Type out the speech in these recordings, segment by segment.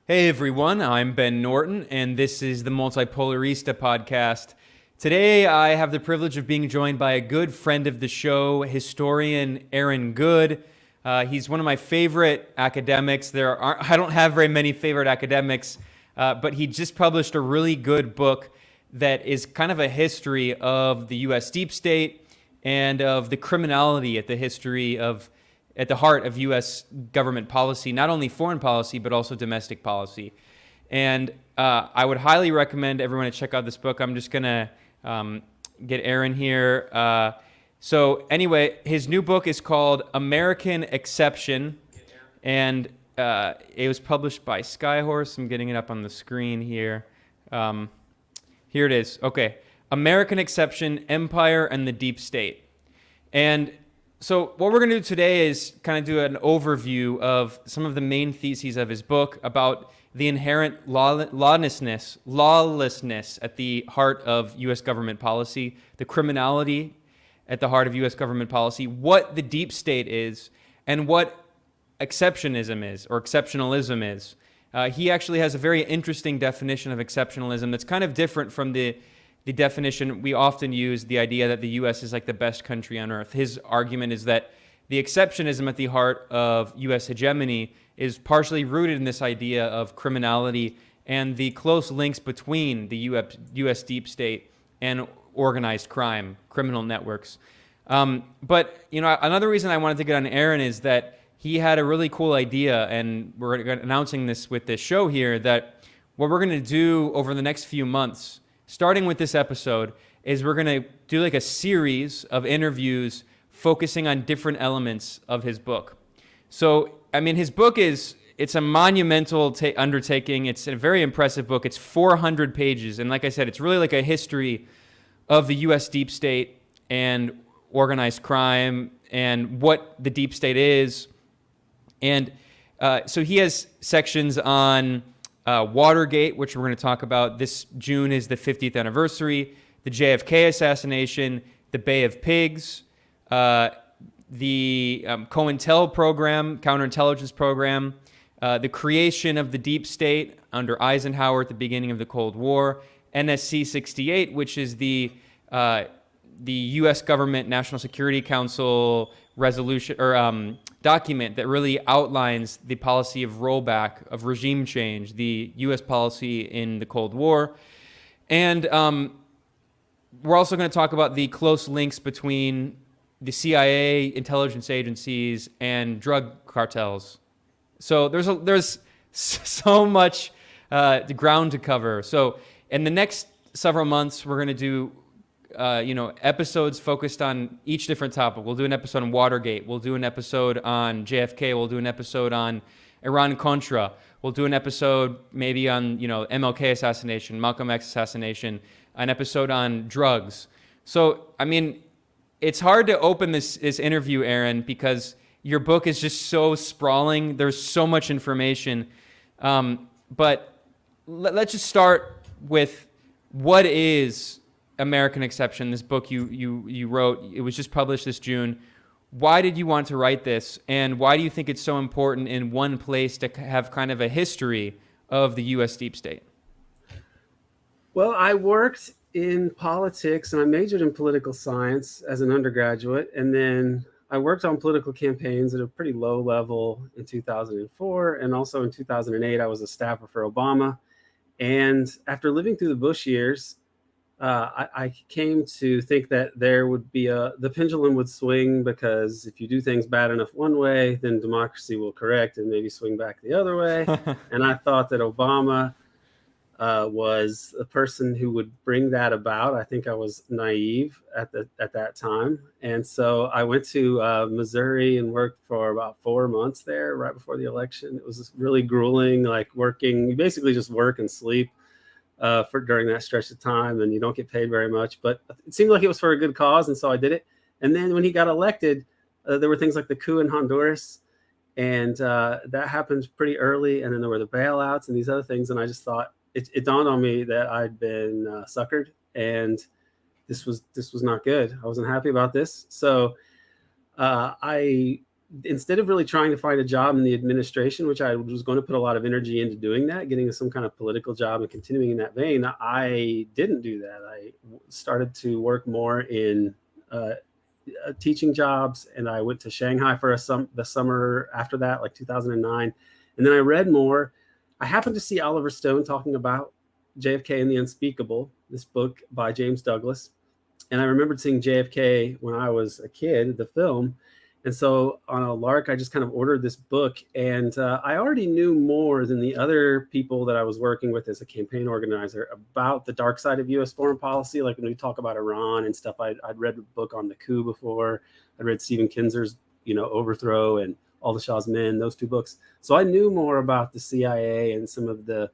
Hey everyone, I'm Ben Norton, and this is the Multipolarista podcast. Today I have the privilege of being joined by a good friend of the show, historian Aaron Goode. He's one of my favorite academics. I don't have very many favorite academics, but he just published a really good book that is kind of a history of the U.S. deep state and of the criminality at the heart of U.S. government policy, not only foreign policy, but also domestic policy. And I would highly recommend everyone to check out this book. I'm just going to get Aaron here. So anyway, his new book is called American Exception, and it was published by Skyhorse. I'm getting it up on the screen here. Here it is. Okay. American Exception, Empire and the Deep State. And so what we're going to do today is kind of do an overview of some of the main theses of his book about the inherent lawlessness at the heart of U.S. government policy, the criminality at the heart of U.S. government policy, what the deep state is, and what exceptionism is, or exceptionalism is. He actually has a very interesting definition of exceptionalism that's kind of different from the definition we often use, the idea that the U.S. is like the best country on earth. His argument is that the exceptionism at the heart of U.S. hegemony is partially rooted in this idea of criminality and the close links between the U.S. deep state and organized crime, criminal networks. But another reason I wanted to get on Aaron is that he had a really cool idea, and we're announcing this with this show here, that what we're going to do over the next few months, starting with this episode, is we're going to do like a series of interviews focusing on different elements of his book. So, I mean, his book it's a monumental undertaking. It's a very impressive book. It's 400 pages. And like I said, it's really like a history of the U.S. deep state and organized crime and what the deep state is. And so he has sections on Watergate, which we're going to talk about. This June is the 50th anniversary, the JFK assassination, the Bay of Pigs, the COINTEL program, counterintelligence program, the creation of the deep state under Eisenhower at the beginning of the Cold War, NSC 68, which is the U.S. government National Security Council resolution or document that really outlines the policy of rollback, of regime change, the U.S. policy in the Cold War. And we're also going to talk about the close links between the CIA, intelligence agencies, and drug cartels. So there's so much ground to cover. So in the next several months, we're going to do episodes focused on each different topic. We'll do an episode on Watergate. We'll do an episode on JFK. We'll do an episode on Iran-Contra. We'll do an episode maybe on, MLK assassination, Malcolm X assassination, an episode on drugs. So, I mean, it's hard to open this interview, Aaron, because your book is just so sprawling. There's so much information. But let's just start with what is American Exception, this book you wrote. It was just published this June. Why did you want to write this, and why do you think it's so important in one place to have kind of a history of the U.S. deep state? Well, I worked in politics, and I majored in political science as an undergraduate, and then I worked on political campaigns at a pretty low level in 2004, and also in 2008 I was a staffer for Obama. And after living through the Bush years, I came to think that there would be the pendulum would swing, because if you do things bad enough one way, then democracy will correct and maybe swing back the other way. And I thought that Obama was the person who would bring that about. I think I was naive at that time. And so I went to Missouri and worked for about 4 months there right before the election. It was really grueling, like working, you basically just work and sleep during that stretch of time, and you don't get paid very much, but it seemed like it was for a good cause, and so I did it. And then when he got elected, there were things like the coup in Honduras, and that happened pretty early, and then there were the bailouts and these other things, and I just thought, it dawned on me that I'd been suckered, and this was not good. I wasn't happy about this. So I instead of really trying to find a job in the administration, which I was going to put a lot of energy into doing that, getting some kind of political job and continuing in that vein, I didn't do that. I started to work more in teaching jobs, and I went to Shanghai for the summer after that, like 2009. And then I read more. I happened to see Oliver Stone talking about JFK and the Unspeakable, this book by James Douglas. And I remembered seeing JFK when I was a kid, the film. And so on a lark, I just kind of ordered this book. And I already knew more than the other people that I was working with as a campaign organizer about the dark side of U.S. foreign policy. Like when we talk about Iran and stuff, I'd read a book on the coup before. I'd read Stephen Kinzer's, Overthrow and All the Shah's Men, those two books. So I knew more about the CIA and some of the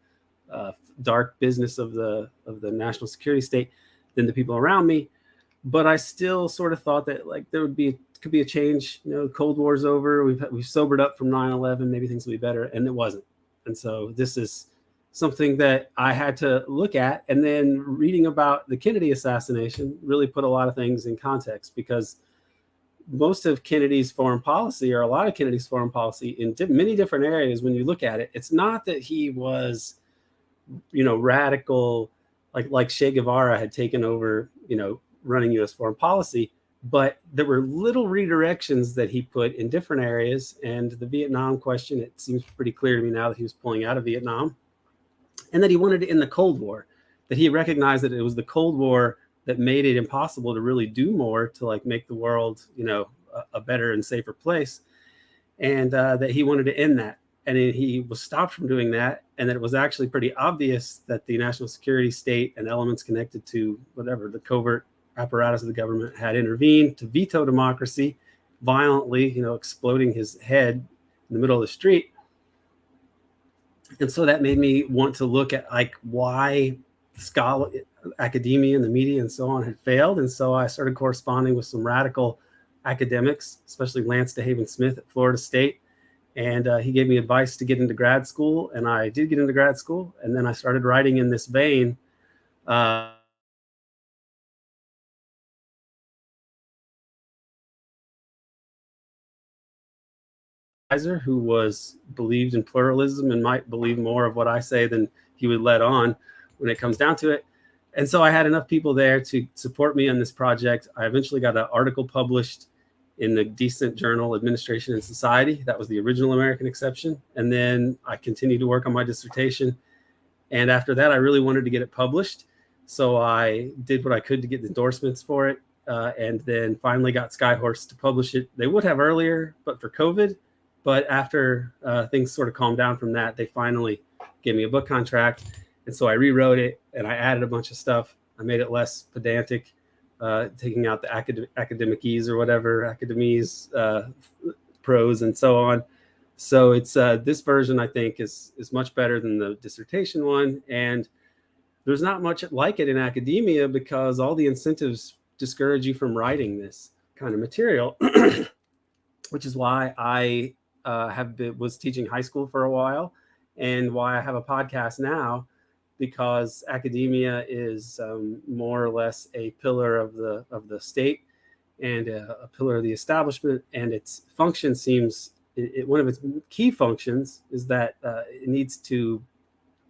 dark business of the national security state than the people around me. But I still sort of thought that like there could be a change. The Cold War's over. We've sobered up from 9/11. Maybe things will be better, and it wasn't. And so this is something that I had to look at. And then reading about the Kennedy assassination really put a lot of things in context, because most of Kennedy's foreign policy, or a lot of Kennedy's foreign policy in many different areas, when you look at it, it's not that he was, radical, like Che Guevara had taken over, running U.S. foreign policy, but there were little redirections that he put in different areas. And the Vietnam question, it seems pretty clear to me now that he was pulling out of Vietnam, and that he wanted to end the Cold War, that he recognized that it was the Cold War that made it impossible to really do more to make the world, a better and safer place. And that he wanted to end that. And he was stopped from doing that. And that it was actually pretty obvious that the national security state and elements connected to whatever the covert apparatus of the government had intervened to veto democracy violently, exploding his head in the middle of the street. And so that made me want to look at why academia and the media and so on had failed. And so I started corresponding with some radical academics, especially Lance DeHaven Smith at Florida State. And he gave me advice to get into grad school. And I did get into grad school. And then I started writing in this vein. Who believed in pluralism and might believe more of what I say than he would let on when it comes down to it. And so I had enough people there to support me on this project. I eventually got an article published in the decent journal Administration and Society. That was the original American exception. And then I continued to work on my dissertation. And after that, I really wanted to get it published. So I did what I could to get the endorsements for it. And then finally got Skyhorse to publish it. They would have earlier, but for COVID. But after things sort of calmed down from that, they finally gave me a book contract. And so I rewrote it and I added a bunch of stuff. I made it less pedantic, taking out the academic-ese or whatever, academies, prose and so on. So it's this version, I think, is much better than the dissertation one. And there's not much like it in academia because all the incentives discourage you from writing this kind of material, which is why I was teaching high school for a while, and why I have a podcast now, because academia is more or less a pillar of the state and a pillar of the establishment, and its function seems one of its key functions is that it needs to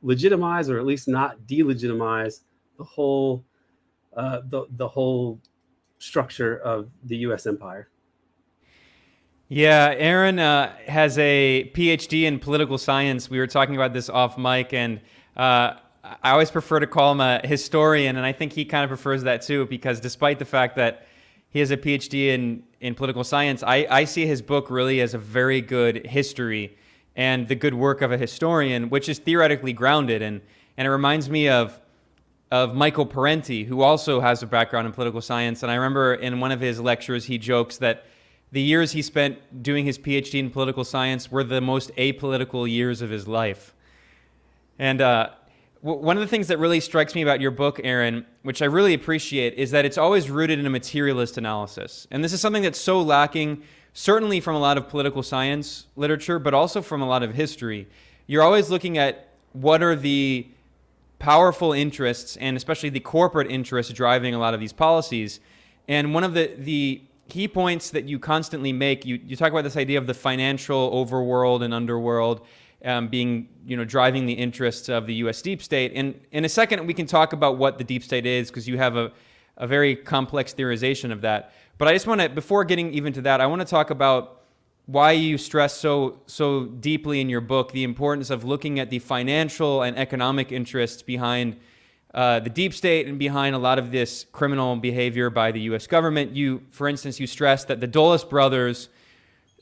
legitimize, or at least not delegitimize, the whole structure of the U.S. empire. Yeah, Aaron has a PhD in political science. We were talking about this off mic, and I always prefer to call him a historian, and I think he kind of prefers that too, because despite the fact that he has a PhD in political science, I see his book really as a very good history and the good work of a historian, which is theoretically grounded. And it reminds me of Michael Parenti, who also has a background in political science. And I remember in one of his lectures, he jokes that the years he spent doing his PhD in political science were the most apolitical years of his life. And one of the things that really strikes me about your book, Aaron, which I really appreciate, is that it's always rooted in a materialist analysis. And this is something that's so lacking, certainly from a lot of political science literature, but also from a lot of history. You're always looking at what are the powerful interests, and especially the corporate interests driving a lot of these policies. And one of the key points that you constantly make. You talk about this idea of the financial overworld and underworld being, driving the interests of the U.S. deep state. And in a second, we can talk about what the deep state is, because you have a very complex theorization of that. But I just want to, before getting even to that, I want to talk about why you stress so deeply in your book the importance of looking at the financial and economic interests behind the deep state and behind a lot of this criminal behavior by the U.S. government. For instance, you stress that the Dulles brothers,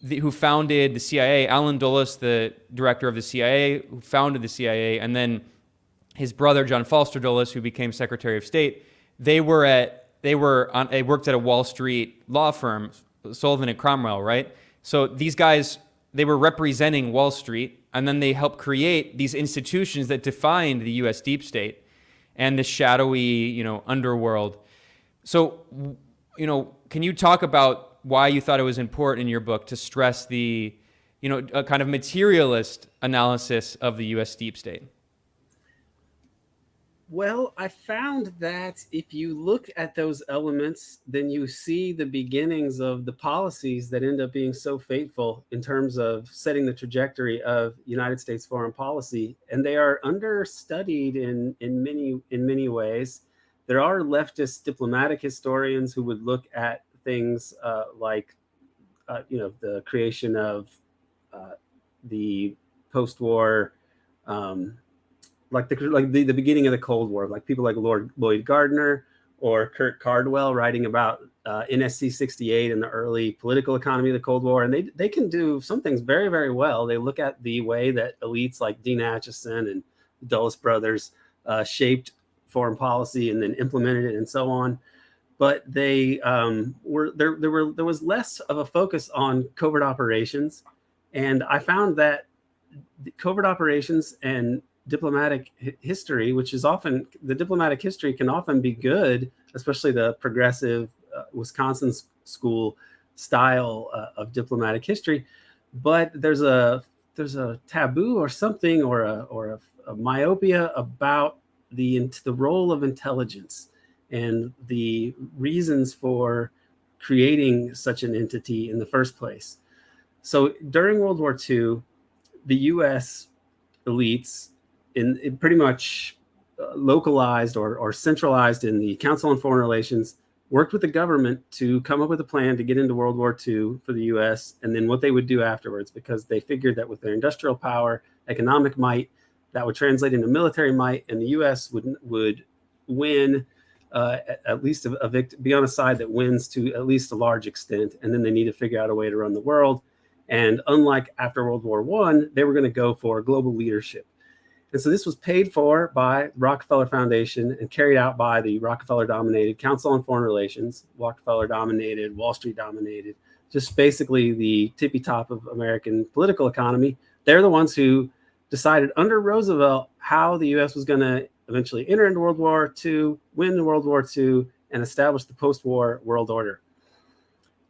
who founded the CIA, Allen Dulles, the director of the CIA, who founded the CIA, and then his brother John Foster Dulles, who became Secretary of State, they worked at a Wall Street law firm, Sullivan and Cromwell, right? So these guys, they were representing Wall Street, and then they helped create these institutions that defined the U.S. deep state and the shadowy, underworld. So, can you talk about why you thought it was important in your book to stress the, a kind of materialist analysis of the U.S. deep state? Well, I found that if you look at those elements, then you see the beginnings of the policies that end up being so fateful in terms of setting the trajectory of United States foreign policy. And they are understudied in many ways. There are leftist diplomatic historians who would look at things like the creation of the post-war like the beginning of the Cold War, like people like Lord Lloyd Gardner or Kurt Cardwell writing about NSC 68 and the early political economy of the Cold War. And they can do some things very, very well. They look at the way that elites like Dean Acheson and the Dulles brothers shaped foreign policy and then implemented it and so on. But they there was less of a focus on covert operations. And I found that covert operations and diplomatic history, which is often, the diplomatic history can often be good, especially the progressive Wisconsin school style of diplomatic history. But there's a taboo or something, or a myopia about the role of intelligence and the reasons for creating such an entity in the first place. So during World War II, the U.S. elites in pretty much localized or centralized in the Council on Foreign Relations worked with the government to come up with a plan to get into World War II for the U.S. and then what they would do afterwards, because they figured that with their industrial power, economic might, that would translate into military might, and the U.S. would win, at least be on a side that wins to at least a large extent, and then they need to figure out a way to run the world. And unlike after World War I, they were going to go for global leadership. And so this was paid for by Rockefeller Foundation and carried out by the Rockefeller-dominated Council on Foreign Relations, Rockefeller-dominated, Wall Street-dominated, just basically the tippy top of American political economy. They're the ones who decided under Roosevelt how the U.S. was going to eventually enter into World War II, win World War II, and establish the post-war world order.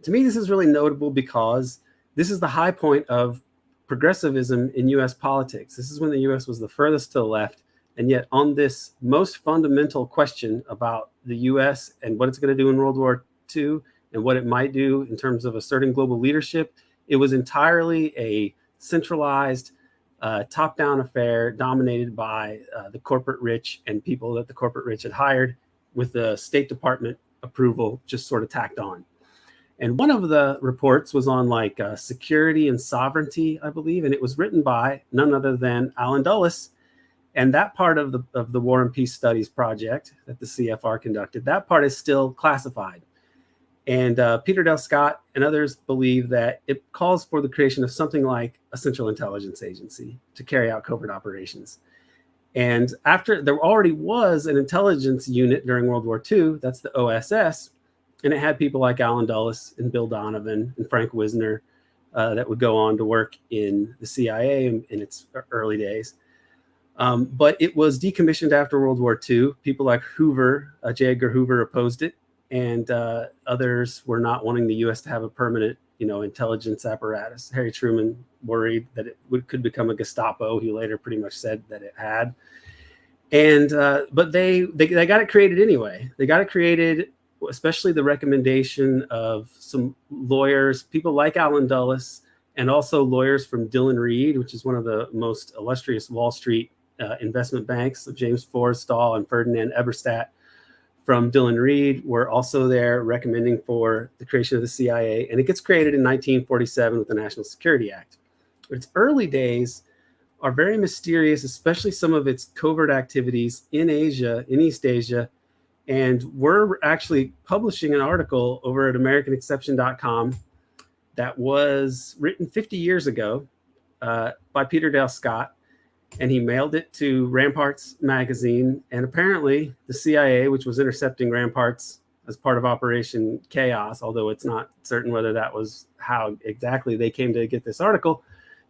To me, this is really notable because this is the high point of progressivism in U.S. politics. This is when the U.S. was the furthest to the left. And yet on this most fundamental question about the U.S. and what it's going to do in World War II and what it might do in terms of asserting global leadership, it was entirely a centralized, top-down affair dominated by the corporate rich and people that the corporate rich had hired, with the State Department approval just sort of tacked on. And one of the reports was on security and sovereignty, I believe, and it was written by none other than Allen Dulles. And that part of the War and Peace Studies project that the CFR conducted, that part is still classified. And Peter Dale Scott and others believe that it calls for the creation of something like a Central Intelligence Agency to carry out covert operations. And after there already was an intelligence unit during World War II, that's the OSS, and it had people like Allen Dulles and Bill Donovan and Frank Wisner that would go on to work in the CIA in its early days. But it was decommissioned after World War II. People like Hoover, J. Edgar Hoover, opposed it, and others were not wanting the U.S. to have a permanent, intelligence apparatus. Harry Truman worried that it could become a Gestapo. He later pretty much said that it had. And but they got it created anyway. They got it created especially the recommendation of some lawyers, people like Alan Dulles, and also lawyers from Dillon Reed, which is one of the most illustrious Wall Street investment banks, so James Forrestal and Ferdinand Eberstadt from Dillon Reed were also there recommending for the creation of the CIA. And it gets created in 1947 with the National Security Act. But its early days are very mysterious, especially some of its covert activities in Asia, in East Asia. And we're actually publishing an article over at AmericanException.com that was written 50 years ago by Peter Dale Scott. And he mailed it to Ramparts magazine. And apparently the CIA, which was intercepting Ramparts as part of Operation Chaos, although it's not certain whether that was how exactly they came to get this article,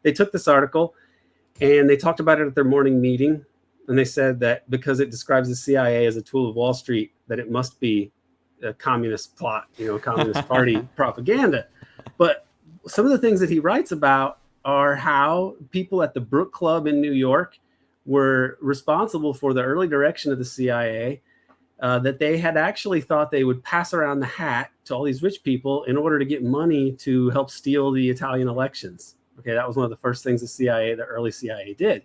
they took this article and they talked about it at their morning meeting. And they said that because it describes the CIA as a tool of Wall Street, that it must be a communist plot, Communist Party propaganda. But some of the things that he writes about are how people at the Brook Club in New York were responsible for the early direction of the CIA, that they had actually thought they would pass around the hat to all these rich people in order to get money to help steal the Italian elections. Okay, that was one of the first things the early CIA did.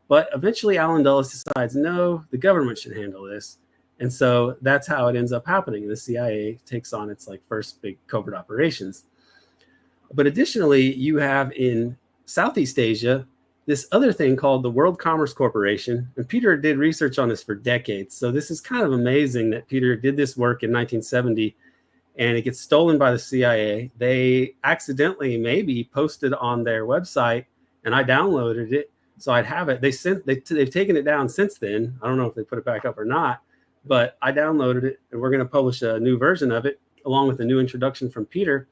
But eventually Alan Dulles decides, no, the government should handle this. And so that's how it ends up happening. The CIA takes on its first big covert operations. But additionally, you have in Southeast Asia this other thing called the World Commerce Corporation. And Peter did research on this for decades. So this is kind of amazing that Peter did this work in 1970 and it gets stolen by the CIA. They accidentally maybe posted on their website and I downloaded it. So I'd have it. They've taken it down since then. I don't know if they put it back up or not, but I downloaded it and we're going to publish a new version of it along with a new introduction from Peter.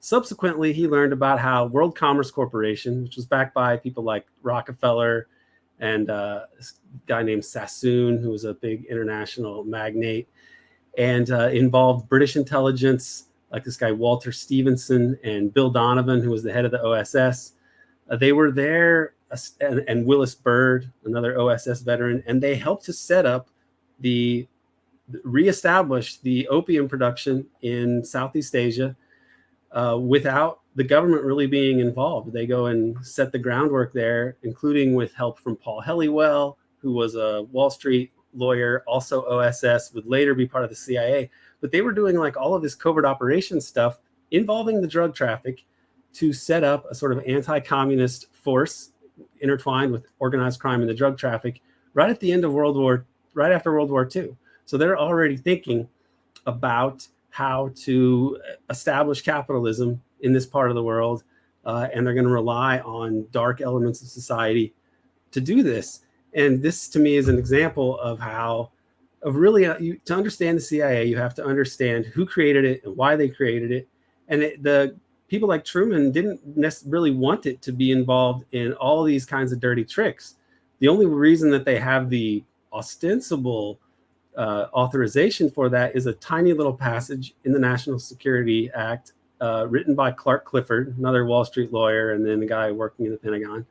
Subsequently, he learned about how World Commerce Corporation, which was backed by people like Rockefeller and this guy named Sassoon, who was a big international magnate, and involved British intelligence, like this guy Walter Stevenson and Bill Donovan, who was the head of the OSS. They were there, and Willis Byrd, another OSS veteran, and they helped to set up reestablish the opium production in Southeast Asia without the government really being involved. They go and set the groundwork there, including with help from Paul Helliwell, who was a Wall Street lawyer, also OSS, would later be part of the CIA. But they were doing all of this covert operations stuff involving the drug traffic to set up a sort of anti-communist force intertwined with organized crime and the drug traffic right at the end of right after World War II. So they're already thinking about how to establish capitalism in this part of the world, and they're going to rely on dark elements of society to do this. And this, to me, is an example of how, to understand the CIA, you have to understand who created it and why they created it. And the people like Truman didn't really want it to be involved in all these kinds of dirty tricks. The only reason that they have the ostensible authorization for that is a tiny little passage in the National Security Act written by Clark Clifford, another Wall Street lawyer, and then a guy working in the Pentagon.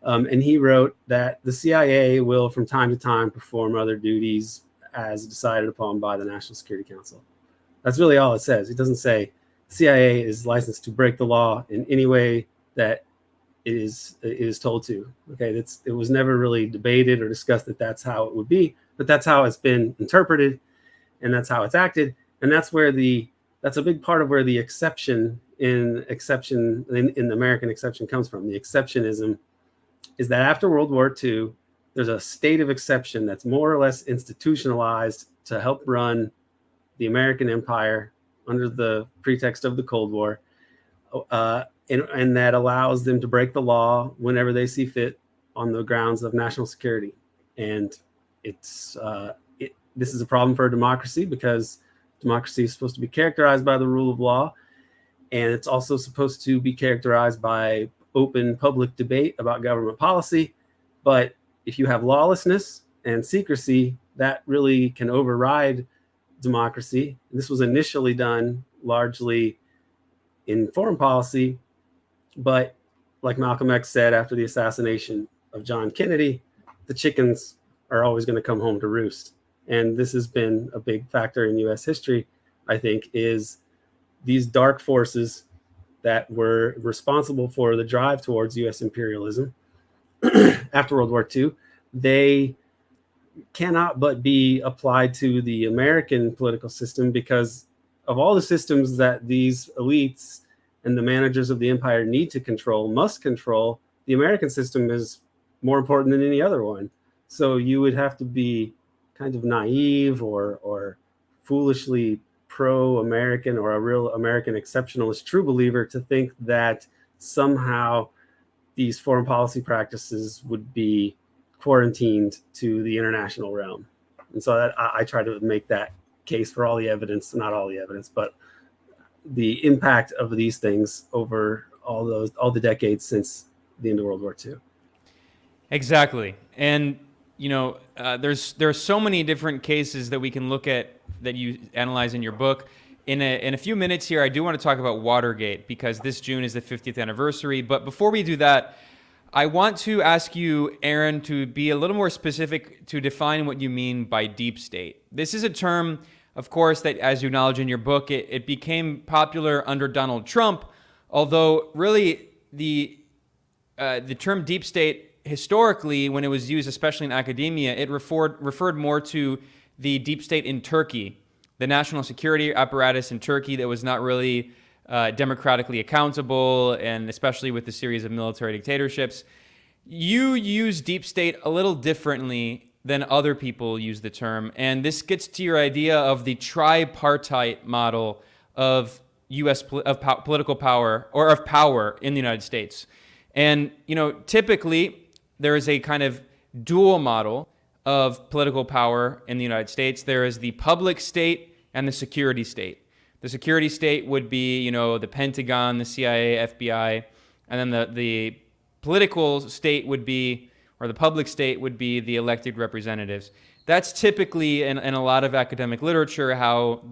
And he wrote that the CIA will from time to time perform other duties as decided upon by the National Security Council. That's really all it says. It doesn't say CIA is licensed to break the law in any way that it is told to. Okay, it was never really debated or discussed that that's how it would be, but that's how it's been interpreted, and that's how it's acted, and that's a big part of where the exception in the American exception comes from. The exceptionism is that after World War II, there's a state of exception that's more or less institutionalized to help run the American empire under the pretext of the Cold War. And that allows them to break the law whenever they see fit on the grounds of national security. And this is a problem for a democracy because democracy is supposed to be characterized by the rule of law. And it's also supposed to be characterized by open public debate about government policy. But if you have lawlessness and secrecy, that really can override democracy. This was initially done largely in foreign policy, but like Malcolm X said after the assassination of John Kennedy, the chickens are always going to come home to roost. And this has been a big factor in US history. I think, is these dark forces that were responsible for the drive towards US imperialism after World War II. They cannot but be applied to the American political system, because of all the systems that these elites and the managers of the empire need to control, must control, the American system is more important than any other one. So you would have to be kind of naive or foolishly pro-American, or a real American exceptionalist true believer, to think that somehow these foreign policy practices would be quarantined to the international realm. And so that I try to make that case for all the evidence, not all the evidence, but the impact of these things over all the decades since the end of World War II. Exactly. And there are so many different cases that we can look at that you analyze in your book. In a few minutes here, I do want to talk about Watergate, because this June is the 50th anniversary. But before we do that, I want to ask you, Aaron, to be a little more specific to define what you mean by deep state. This is a term, of course, that, as you acknowledge in your book, it became popular under Donald Trump, although really the term deep state, historically, when it was used, especially in academia, it referred more to the deep state in Turkey, the national security apparatus in Turkey that was not really democratically accountable, and especially with the series of military dictatorships. You use deep state a little differently than other people use the term, and this gets to your idea of the tripartite model of U.S. Political power, or of power in the United States. And typically there is a kind of dual model of political power in the United States. There is the public state and the security state. The security state would be, the Pentagon, the CIA, FBI, and then the political state would be, or the public state would be, the elected representatives. That's typically in a lot of academic literature how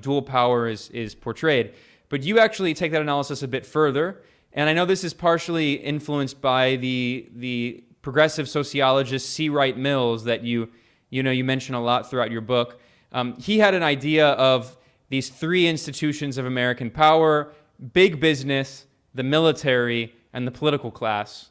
dual power is portrayed. But you actually take that analysis a bit further, and I know this is partially influenced by the progressive sociologist C. Wright Mills that you mention a lot throughout your book. He had an idea of these three institutions of American power: big business, the military, and the political class.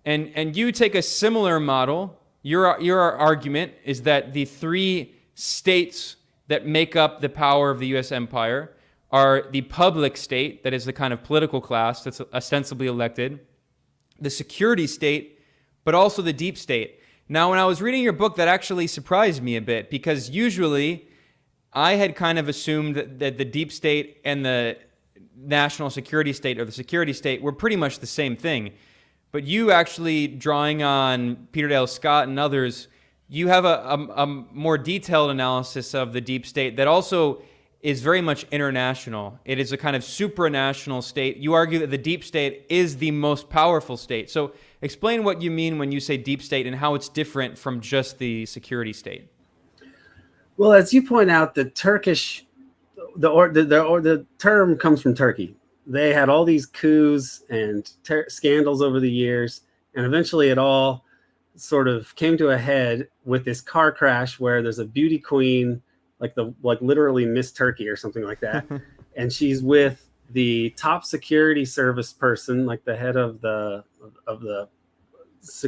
And you take a similar model. Your argument is that the three states that make up the power of the U.S. empire are the public state, that is the kind of political class that's ostensibly elected, the security state, but also the deep state. Now, when I was reading your book, that actually surprised me a bit, because usually I had kind of assumed that the deep state and the national security state, or the security state, were pretty much the same thing. But you actually, drawing on Peter Dale Scott and others, you have a more detailed analysis of the deep state that also is very much international. It is a kind of supranational state. You argue that the deep state is the most powerful state. So explain what you mean when you say deep state and how it's different from just the security state. Well, as you point out, the term comes from Turkey. They had all these coups and scandals over the years, and eventually it all sort of came to a head with this car crash where there's a beauty queen, like literally Miss Turkey or something like that, and she's with the top security service person, like the head of the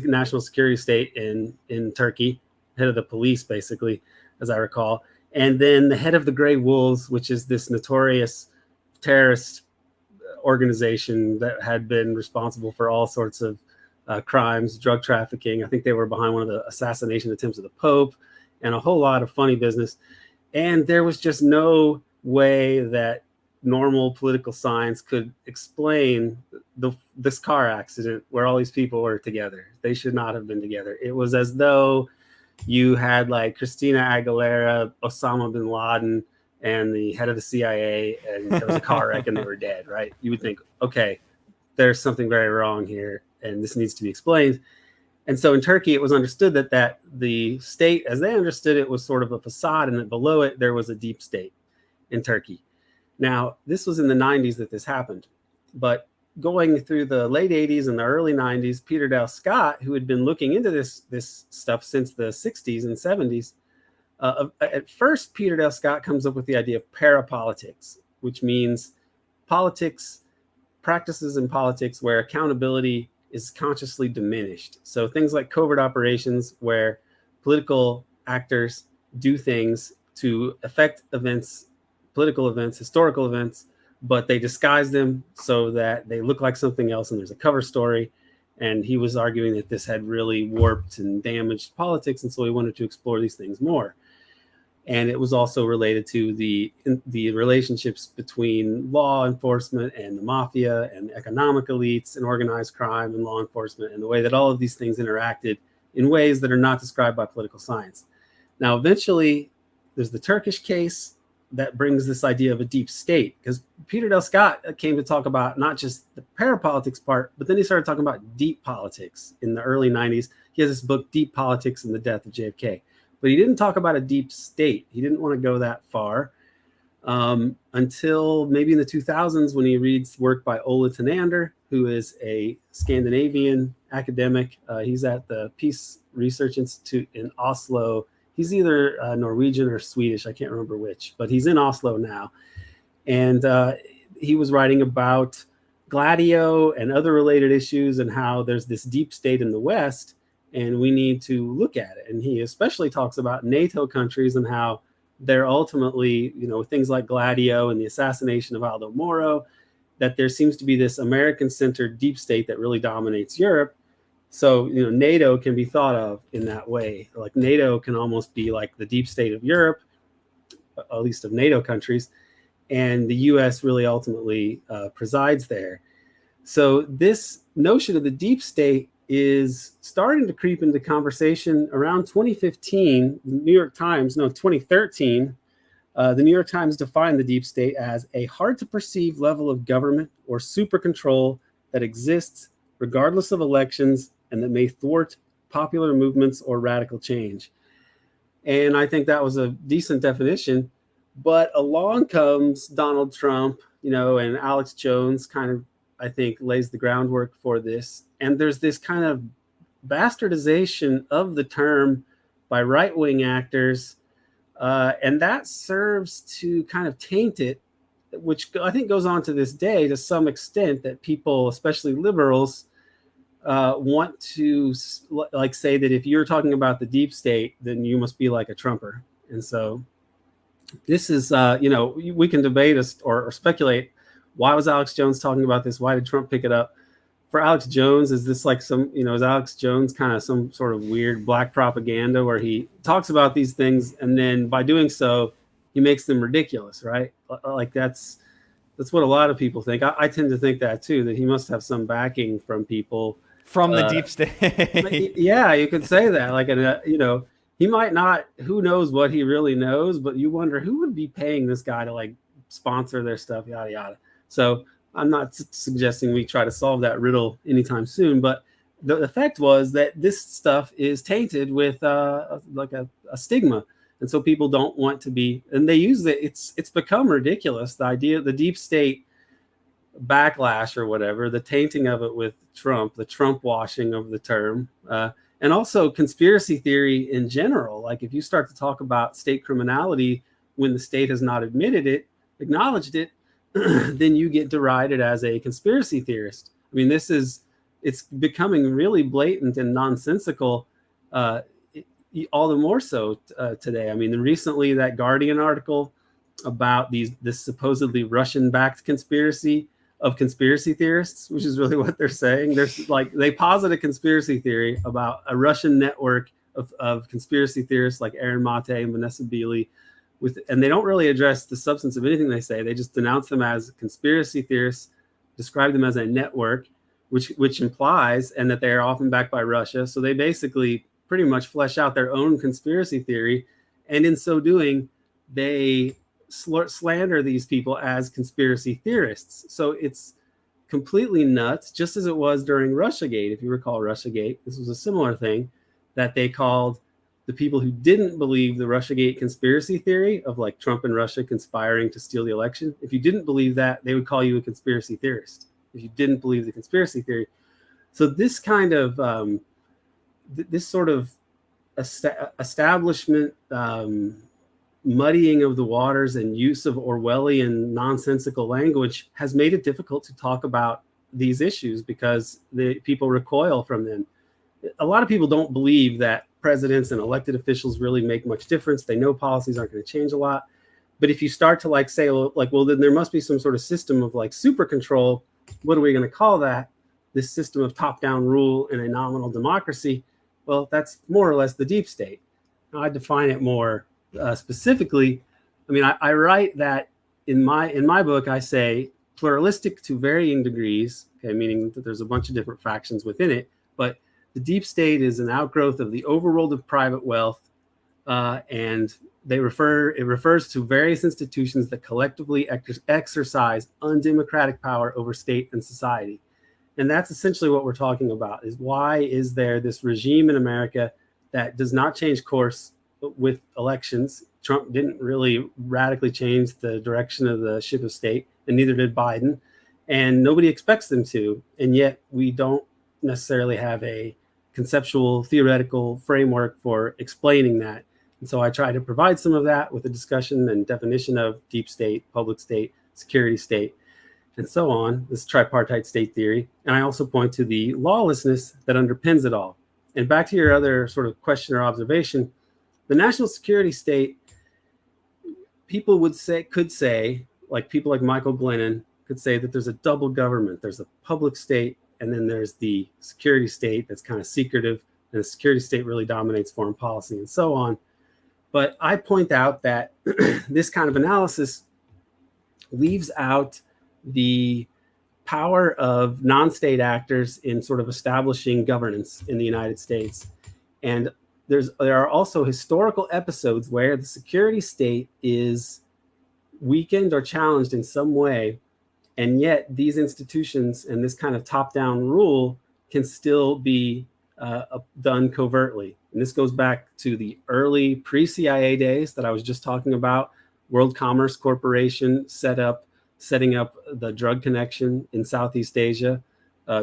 national security state in Turkey, head of the police, basically, as I recall, and then the head of the Grey Wolves, which is this notorious terrorist organization that had been responsible for all sorts of crimes, drug trafficking. I think they were behind one of the assassination attempts of the Pope, and a whole lot of funny business. And there was just no way that normal political science could explain this car accident where all these people were together. They should not have been together. It was as though you had like Christina Aguilera, Osama bin Laden, and the head of the CIA, and there was a car wreck and they were dead, right? You would think, okay, there's something very wrong here and this needs to be explained. And so in Turkey, it was understood that the state, as they understood it, was sort of a facade, and that below it, there was a deep state in Turkey. Now, this was in the 90s that this happened. But going through the late 80s and the early 90s, Peter Dale Scott, who had been looking into this stuff since the 60s and 70s, At first, Peter Dale Scott comes up with the idea of parapolitics, which means practices in politics where accountability is consciously diminished. So things like covert operations where political actors do things to affect events, political events, historical events, but they disguise them so that they look like something else and there's a cover story. And he was arguing that this had really warped and damaged politics, and so he wanted to explore these things more. And it was also related to the relationships between law enforcement and the mafia and economic elites and organized crime and law enforcement, and the way that all of these things interacted in ways that are not described by political science. Now, eventually, there's the Turkish case that brings this idea of a deep state, because Peter Dale Scott came to talk about not just the parapolitics part, but then he started talking about deep politics in the early 90s. He has this book, Deep Politics and the Death of JFK. But he didn't talk about a deep state. He didn't want to go that far until maybe in the 2000s when he reads work by Ola Tenander, who is a Scandinavian academic. He's at the Peace Research Institute in Oslo. He's either Norwegian or Swedish. I can't remember which, but he's in Oslo now. And he was writing about Gladio and other related issues and how there's this deep state in the West, and we need to look at it. And he especially talks about NATO countries and how they're ultimately, things like Gladio and the assassination of Aldo Moro, that there seems to be this American-centered deep state that really dominates Europe. So, NATO can be thought of in that way. Like NATO can almost be like the deep state of Europe, at least of NATO countries, and the US really ultimately presides there. So this notion of the deep state is starting to creep into conversation around 2015. 2013, the New York Times defined the deep state as a hard to perceive level of government or super control that exists regardless of elections and that may thwart popular movements or radical change. And I think that was a decent definition. But along comes Donald Trump, and Alex Jones kind of, I think, lays the groundwork for this. And there's this kind of bastardization of the term by right-wing actors. And that serves to kind of taint it, which I think goes on to this day to some extent, that people, especially liberals, want to say that if you're talking about the deep state, then you must be like a Trumper. And so this is, we can debate or speculate. Why was Alex Jones talking about this? Why did Trump pick it up? For Alex Jones, is this like is Alex Jones kind of some sort of weird black propaganda where he talks about these things and then by doing so, he makes them ridiculous, right? Like that's what a lot of people think. I tend to think that too, that he must have some backing from people. From the deep state. Yeah, you could say that. Like, he might not, who knows what he really knows, but you wonder who would be paying this guy to like sponsor their stuff, yada, yada. So I'm not suggesting we try to solve that riddle anytime soon, but the effect was that this stuff is tainted with a stigma. And so people don't want to be, and they use it. It's become ridiculous. The idea, the deep state backlash or whatever, the tainting of it with Trump, the Trump washing of the term, and also conspiracy theory in general. Like if you start to talk about state criminality when the state has not acknowledged it, then you get derided as a conspiracy theorist. I mean, it's becoming really blatant and nonsensical, all the more so today. I mean, recently that Guardian article about this supposedly Russian-backed conspiracy of conspiracy theorists, which is really what they're saying. There's they posit a conspiracy theory about a Russian network of conspiracy theorists like Aaron Mate and Vanessa Beeley, and they don't really address the substance of anything they say. They just denounce them as conspiracy theorists, describe them as a network, which implies, and that they are often backed by Russia. So they basically pretty much flesh out their own conspiracy theory, and in so doing, they slander these people as conspiracy theorists. So it's completely nuts, just as it was during Russiagate. If you recall Russiagate, this was a similar thing that they called the people who didn't believe the Russiagate conspiracy theory of like Trump and Russia conspiring to steal the election. If you didn't believe that, they would call you a conspiracy theorist. If you didn't believe the conspiracy theory. So this kind of, this sort of establishment muddying of the waters and use of Orwellian nonsensical language has made it difficult to talk about these issues because the people recoil from them. A lot of people don't believe that presidents and elected officials really make much difference. They know policies aren't going to change a lot. But if you start to say, well, then there must be some sort of system of super control. What are we going to call that? This system of top-down rule in a nominal democracy. Well, that's more or less the deep state. Now, I define it more specifically. I mean, I write that in my book, I say pluralistic to varying degrees, okay, meaning that there's a bunch of different factions within it, but the deep state is an outgrowth of the overworld of private wealth, and it refers to various institutions that collectively exercise undemocratic power over state and society. And that's essentially what we're talking about, is why is there this regime in America that does not change course with elections? Trump didn't really radically change the direction of the ship of state, and neither did Biden. And nobody expects them to. And yet we don't necessarily have a conceptual, theoretical framework for explaining that. And so I try to provide some of that with a discussion and definition of deep state, public state, security state, and so on, this tripartite state theory. And I also point to the lawlessness that underpins it all. And back to your other sort of question or observation, the national security state, people could say, like people like Michael Glennon could say that there's a double government. There's a public state, and then there's the security state that's kind of secretive, and the security state really dominates foreign policy and so on. But I point out that this kind of analysis leaves out the power of non-state actors in sort of establishing governance in the United States. And there are also historical episodes where the security state is weakened or challenged in some way, and yet these institutions and this kind of top-down rule can still be done covertly. And this goes back to the early pre-CIA days that I was just talking about. World Commerce Corporation setting up the drug connection in Southeast Asia,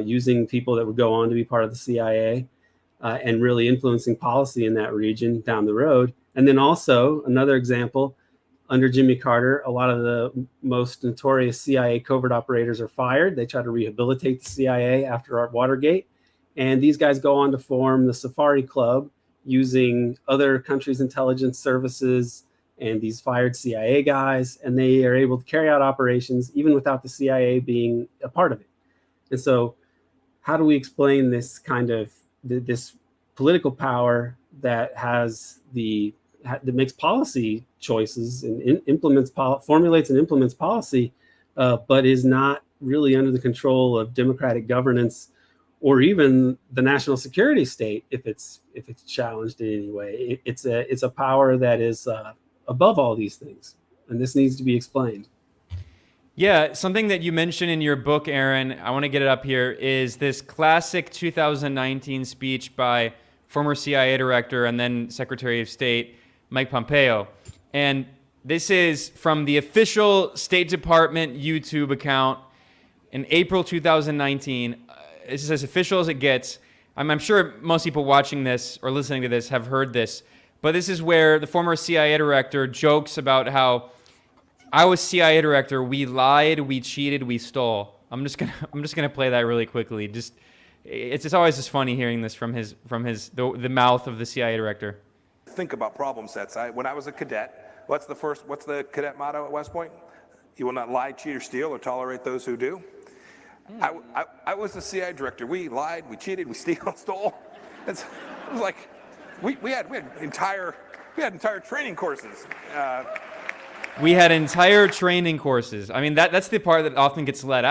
using people that would go on to be part of the CIA, and really influencing policy in that region down the road. And then also another example, under Jimmy Carter, a lot of the most notorious CIA covert operators are fired. They try to rehabilitate the CIA after Watergate. And these guys go on to form the Safari Club using other countries' intelligence services and these fired CIA guys. And they are able to carry out operations even without the CIA being a part of it. And so how do we explain this kind of this political power that makes policy choices and formulates and implements policy, but is not really under the control of democratic governance or even the national security state if it's challenged in any way? It's a power that is above all these things, and this needs to be explained. Yeah, something that you mentioned in your book, Aaron, I want to get it up here, is this classic 2019 speech by former CIA director and then Secretary of State Mike Pompeo. And this is from the official State Department YouTube account in April 2019. This is as official as it gets. I'm sure most people watching this or listening to this have heard this, but this is where the former CIA director jokes about how I was CIA director, we lied, we cheated, we stole. I'm just gonna play that really quickly. It's always just funny hearing this from the mouth of the CIA director. Think about problem sets. When I was a cadet, what's the cadet motto at West Point? You will not lie, cheat, or steal, or tolerate those who do. I was the CIA director. We lied, we cheated, we stole. It was like we had entire training courses. We had entire training courses. I mean, that's the part that often gets left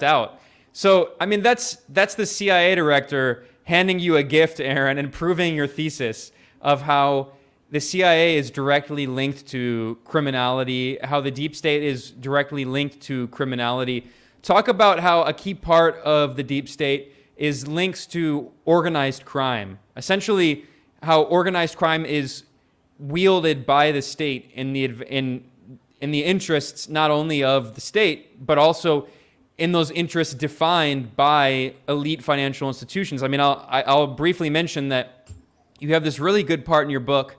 out. So, I mean, that's the CIA director handing you a gift, Aaron, and proving your thesis of how the CIA is directly linked to criminality, how the deep state is directly linked to criminality. Talk about how a key part of the deep state is links to organized crime. Essentially, how organized crime is wielded by the state in the interests not only of the state, but also in those interests defined by elite financial institutions. I mean, I'll briefly mention that you have this really good part in your book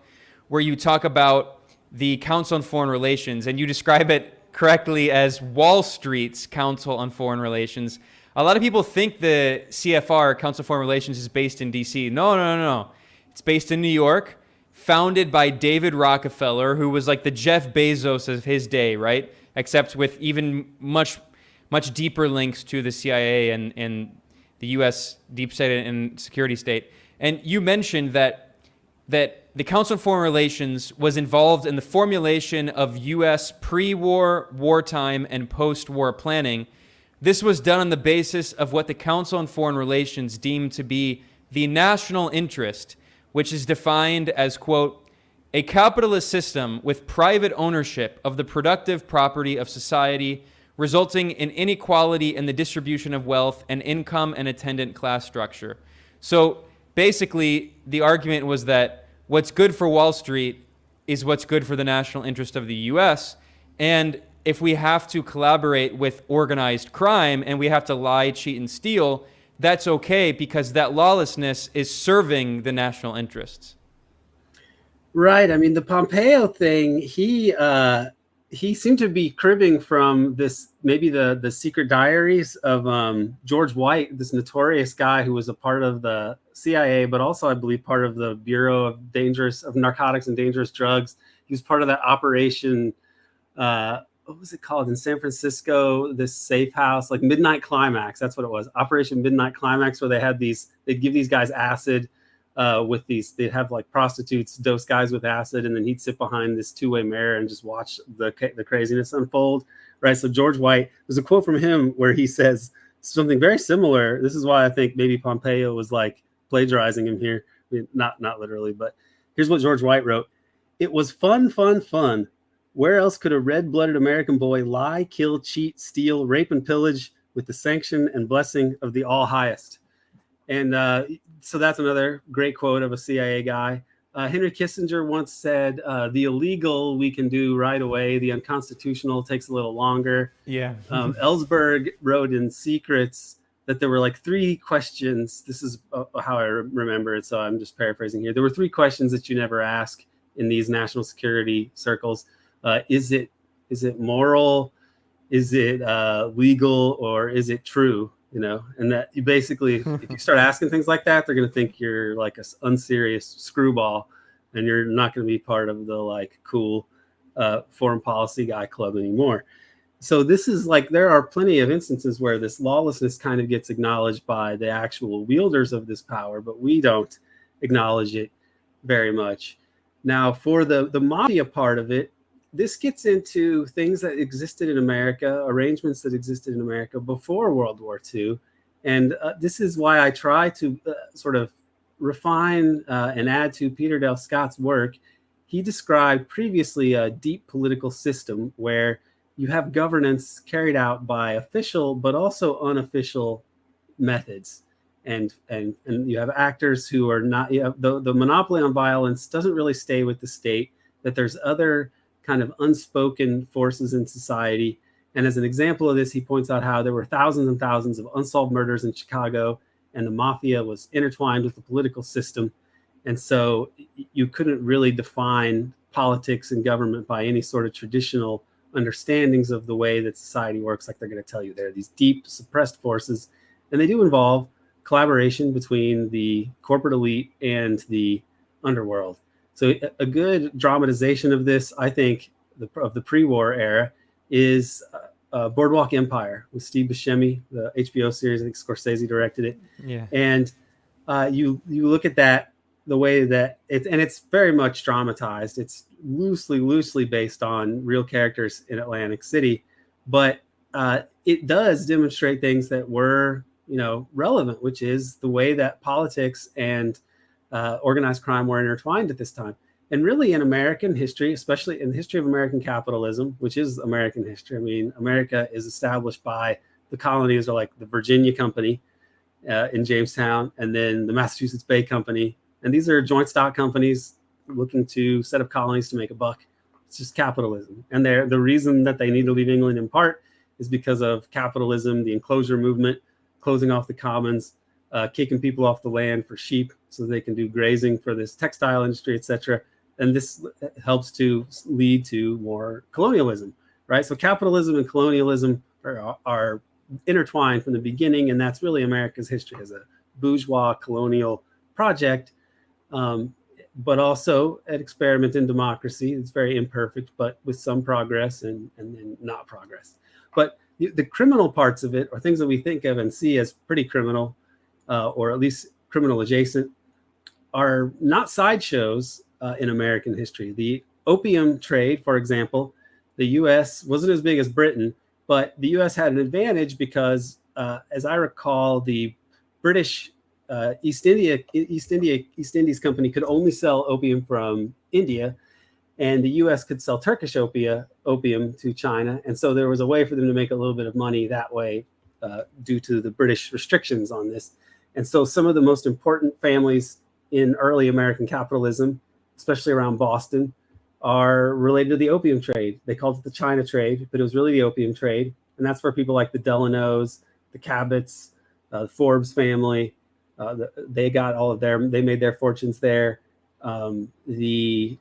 where you talk about the Council on Foreign Relations, and you describe it correctly as Wall Street's Council on Foreign Relations. A lot of people think the CFR, Council on Foreign Relations, is based in D.C. No. It's based in New York, founded by David Rockefeller, who was like the Jeff Bezos of his day, right? Except with even much deeper links to the CIA and the U.S. deep state and security state. And you mentioned that the Council on Foreign Relations was involved in the formulation of U.S. pre-war, wartime, and post-war planning. This was done on the basis of what the Council on Foreign Relations deemed to be the national interest, which is defined as, quote, a capitalist system with private ownership of the productive property of society, resulting in inequality in the distribution of wealth and income and attendant class structure. So basically, the argument was that what's good for Wall Street is what's good for the national interest of the U.S., and if we have to collaborate with organized crime and we have to lie, cheat, and steal, that's okay because that lawlessness is serving the national interests. Right. I mean, the Pompeo thing, he seemed to be cribbing from this, maybe the secret diaries of George White, this notorious guy who was a part of the CIA, but also, I believe, part of the Bureau of Narcotics and Dangerous Drugs. He was part of that operation, what was it called in San Francisco, this safe house, like Midnight Climax. That's what it was. Operation Midnight Climax, where they'd give these guys acid they'd have like prostitutes dose guys with acid, and then he'd sit behind this two-way mirror and just watch the craziness unfold. Right. So George White, there's a quote from him where he says something very similar. This is why I think maybe Pompeo was like plagiarizing him here. I mean, not literally, but here's what George White wrote. It was fun. Where else could a red-blooded American boy lie, kill, cheat, steal, rape, and pillage with the sanction and blessing of the all highest? And so that's another great quote of a CIA guy. Henry Kissinger once said, the illegal we can do right away. The unconstitutional takes a little longer. Yeah. Ellsberg wrote in Secrets that there were like three questions. This is how I remember it, so I'm just paraphrasing here. There were three questions that you never ask in these national security circles. Is it moral? Is it legal? Or is it true? You know, and that you basically, if you start asking things like that, they're going to think you're like an unserious screwball, and you're not going to be part of the like cool foreign policy guy club anymore. So this is like, there are plenty of instances where this lawlessness kind of gets acknowledged by the actual wielders of this power, but we don't acknowledge it very much. Now, for the mafia part of it, this gets into things that existed in America, arrangements that existed in America before World War II. And this is why I try to sort of refine and add to Peter Dale Scott's work. He described previously a deep political system where you have governance carried out by official but also unofficial methods. And you have actors who are not, the monopoly on violence doesn't really stay with the state, that there's other kind of unspoken forces in society. And as an example of this, he points out how there were thousands and thousands of unsolved murders in Chicago, and the mafia was intertwined with the political system. And so you couldn't really define politics and government by any sort of traditional understandings of the way that society works. Like they're going to tell you, there are these deep suppressed forces, and they do involve collaboration between the corporate elite and the underworld. So a good dramatization of this, I think, of the pre-war era is Boardwalk Empire with Steve Buscemi, the HBO series. I think Scorsese directed it. Yeah. And you look at that, the way that it's very much dramatized. It's loosely based on real characters in Atlantic City, but it does demonstrate things that were, relevant, which is the way that politics and organized crime were intertwined at this time. And really in American history, especially in the history of American capitalism, which is American history. I mean, America is established by the colonies, are like the Virginia Company in Jamestown, and then the Massachusetts Bay Company. And these are joint stock companies looking to set up colonies to make a buck. It's just capitalism. And the reason that they need to leave England in part is because of capitalism, the enclosure movement, closing off the commons, kicking people off the land for sheep. so they can do grazing for this textile industry, etc. And this helps to lead to more colonialism, right? So capitalism and colonialism are intertwined from the beginning, and that's really America's history as a bourgeois colonial project, but also an experiment in democracy. It's very imperfect, but with some progress and then not progress. But the criminal parts of it, or things that we think of and see as pretty criminal, or at least criminal adjacent, are not sideshows in American history. The opium trade, for example, the U.S. wasn't as big as Britain, but the U.S. had an advantage because, as I recall, the British East Indies Company could only sell opium from India, and the U.S. could sell Turkish opium to China, and so there was a way for them to make a little bit of money that way, due to the British restrictions on this. And so some of the most important families in early American capitalism, especially around Boston, are related to the opium trade. They called it the China trade, but it was really the opium trade. And that's where people like the Delanos, the Cabots, the Forbes family, they got all of they made their fortunes there. The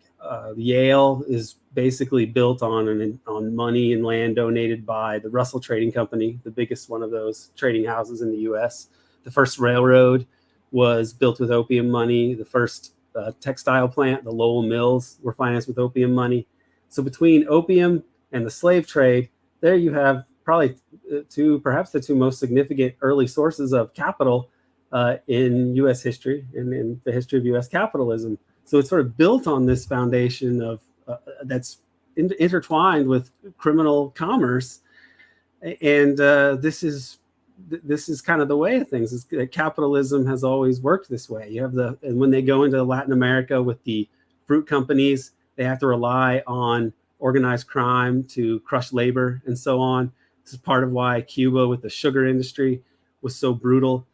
Yale is basically built on money and land donated by the Russell Trading Company, the biggest one of those trading houses in the U.S. The first railroad was built with opium money. The first textile plant, the Lowell Mills, were financed with opium money. So between opium and the slave trade, there you have probably perhaps the two most significant early sources of capital in U.S. history and in the history of U.S. capitalism. So it's sort of built on this foundation of that's intertwined with criminal commerce, and this is kind of the way of things. Is that capitalism has always worked this way. You have and when they go into Latin America with the fruit companies, they have to rely on organized crime to crush labor and so on. This is part of why Cuba with the sugar industry was so brutal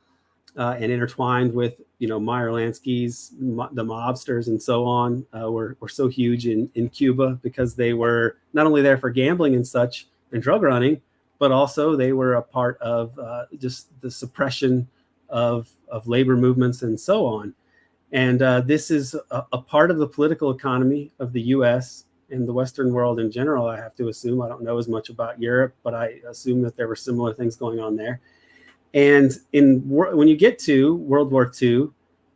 and intertwined with, Meyer Lansky's, the mobsters and so on were so huge in Cuba, because they were not only there for gambling and such and drug running, but also they were a part of just the suppression of labor movements and so on. And this is a part of the political economy of the U.S. and the Western world in general, I have to assume. I don't know as much about Europe, but I assume that there were similar things going on there. And when you get to World War II,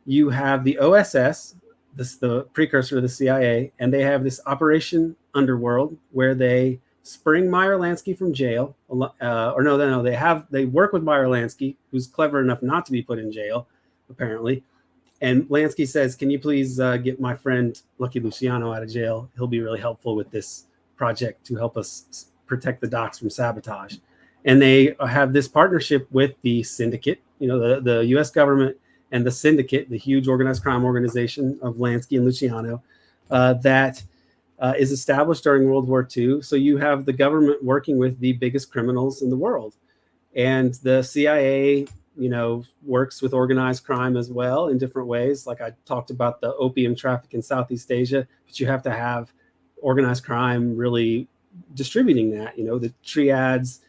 you have the OSS, the precursor to the CIA, and they have this Operation Underworld, where they spring Meyer Lansky from jail. They work with Meyer Lansky, who's clever enough not to be put in jail, apparently. And Lansky says, "Can you please get my friend Lucky Luciano out of jail? He'll be really helpful with this project to help us protect the docks from sabotage." And they have this partnership with the syndicate, the U.S. government and the syndicate, the huge organized crime organization of Lansky and Luciano, that is established during World War II. So you have the government working with the biggest criminals in the world. And the CIA, works with organized crime as well in different ways. Like I talked about the opium traffic in Southeast Asia, but you have to have organized crime really distributing that, the triads,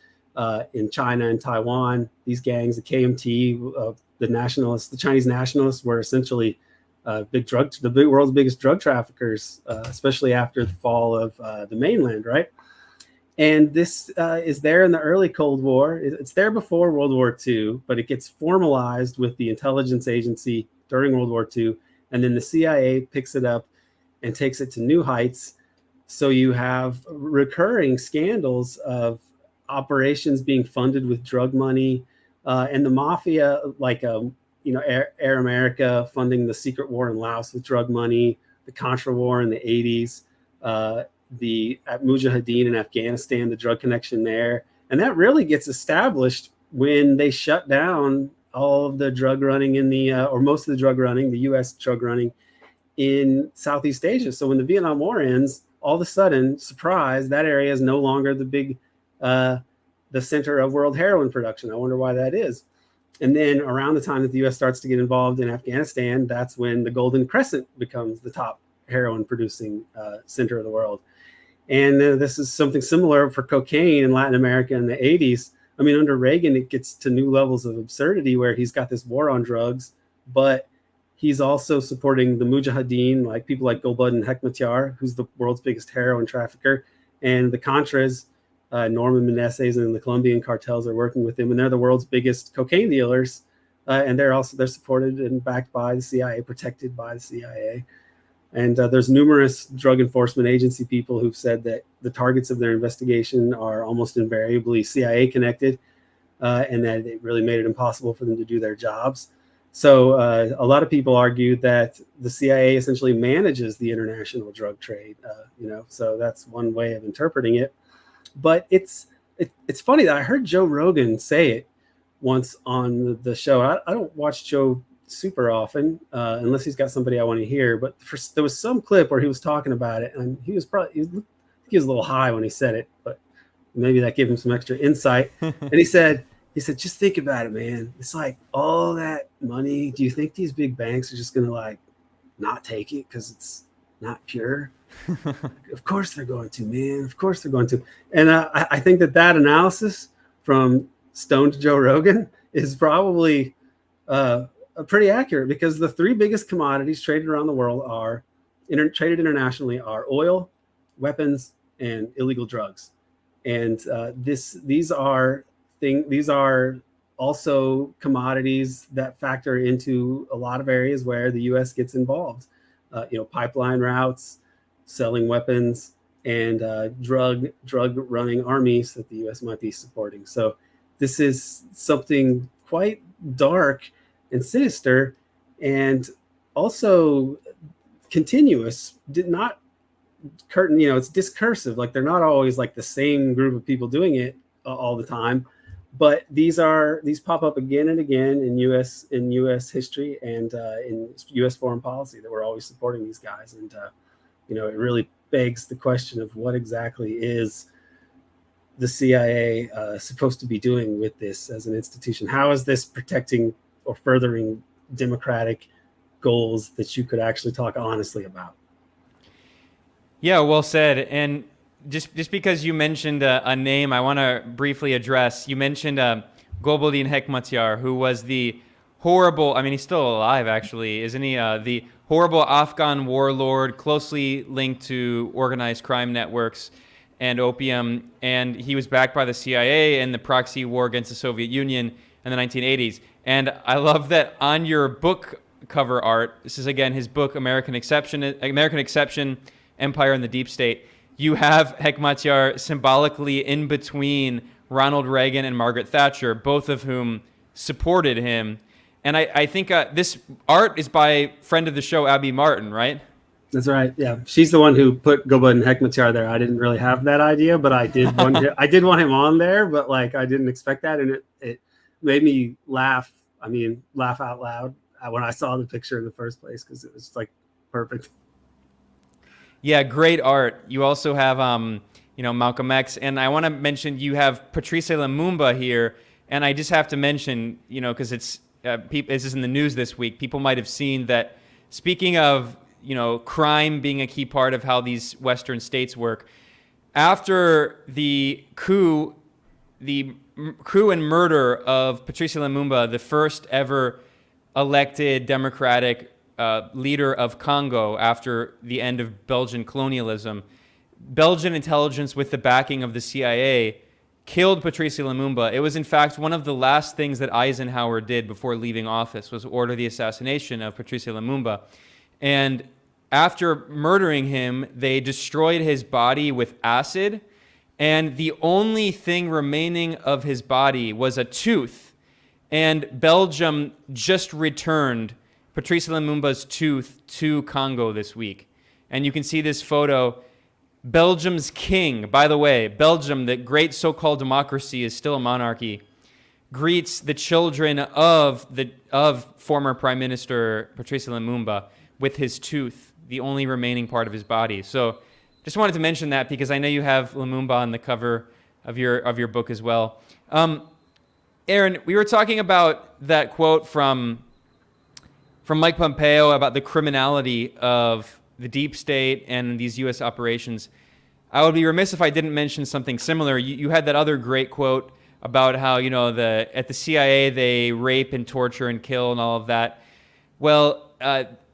in China and Taiwan, these gangs, the KMT, the nationalists, the Chinese nationalists, were essentially the world's biggest drug traffickers, especially after the fall of the mainland, right? And this is there in the early Cold War. It's there before World War II, but it gets formalized with the intelligence agency during World War II, and then the CIA picks it up and takes it to new heights. So you have recurring scandals of operations being funded with drug money, and the mafia, like Air America funding the secret war in Laos with drug money, the Contra War in the 80s, the Mujahideen in Afghanistan, the drug connection there. And that really gets established when they shut down all of the drug running or most of the drug running, the U.S. drug running in Southeast Asia. So when the Vietnam War ends, all of a sudden, surprise, that area is no longer the center of world heroin production. I wonder why that is. And then around the time that the U.S. starts to get involved in Afghanistan, that's when the Golden Crescent becomes the top heroin producing center of the world. And this is something similar for cocaine in Latin America in the 80s. I mean, under Reagan, it gets to new levels of absurdity where he's got this war on drugs, but He's also supporting the Mujahideen, like people like Goode and Hekmatyar, who's the world's biggest heroin trafficker, and the Contras, Norman Meneses and the Colombian cartels are working with him, and they're the world's biggest cocaine dealers, and they're supported and backed by the CIA, protected by the CIA. And there's numerous drug enforcement agency people who've said that the targets of their investigation are almost invariably CIA connected, and that it really made it impossible for them to do their jobs. So a lot of people argue that the CIA essentially manages the international drug trade, so that's one way of interpreting it. But it's funny that I heard Joe Rogan say it once on the show. I don't watch Joe super often unless he's got somebody I want to hear. But there was some clip where he was talking about it, and he was a little high when he said it, but maybe that gave him some extra insight. And he said, just think about it, man. It's like all that money. Do you think these big banks are just going to like not take it because it's not pure? Of course they're going to, man. Of course they're going to. And I think that analysis from Stone to Joe Rogan is probably pretty accurate, because the three biggest commodities traded around the world traded internationally are oil, weapons, and illegal drugs. And these are also commodities that factor into a lot of areas where the U.S. gets involved. Pipeline routes, selling weapons, and drug running armies that the U.S. might be supporting. So this is something quite dark and sinister, and also continuous. It's discursive. Like, they're not always like the same group of people doing it all the time, but these pop up again and again in U.S. history and in U.S. foreign policy, that we're always supporting these guys. And it really begs the question of what exactly is the CIA supposed to be doing with this as an institution? How is this protecting or furthering democratic goals that you could actually talk honestly about? Yeah, well said. And just because you mentioned a name, I want to briefly address. You mentioned Goode Hekmatyar, who was the horrible, he's still alive actually, isn't he? The horrible Afghan warlord, closely linked to organized crime networks and opium. And he was backed by the CIA in the proxy war against the Soviet Union in the 1980s. And I love that on your book cover art, this is again his book, American Exception, Empire and the Deep State. You have Hekmatyar symbolically in between Ronald Reagan and Margaret Thatcher, both of whom supported him. And I think this art is by friend of the show, Abby Martin, right? That's right. Yeah, she's the one who put Goode and Hekmatyar there. I didn't really have that idea, but I did want him on there. But like, I didn't expect that, and it made me laugh. Laugh out loud when I saw the picture in the first place, because it was like perfect. Yeah, great art. You also have, Malcolm X, and I want to mention you have Patrice Lumumba here, and I just have to mention, because this is in the news this week. People might have seen that. Speaking of, crime being a key part of how these Western states work, after the coup and murder of Patrice Lumumba, the first ever elected democratic leader of Congo after the end of Belgian colonialism, Belgian intelligence, with the backing of the CIA, killed Patrice Lumumba. It was, in fact, one of the last things that Eisenhower did before leaving office, was order the assassination of Patrice Lumumba. And after murdering him, they destroyed his body with acid, and the only thing remaining of his body was a tooth. And Belgium just returned Patrice Lumumba's tooth to Congo this week. And you can see this photo. Belgium's king, by the way, Belgium, the great so-called democracy, is still a monarchy, greets the children of former Prime Minister Patrice Lumumba with his tooth, the only remaining part of his body. So just wanted to mention that, because I know you have Lumumba on the cover of your book as well. Aaron, we were talking about that quote from Mike Pompeo about the criminality of the deep state and these U.S. operations. I would be remiss if I didn't mention something similar. You had that other great quote about how, at the CIA, they rape and torture and kill and all of that. Well,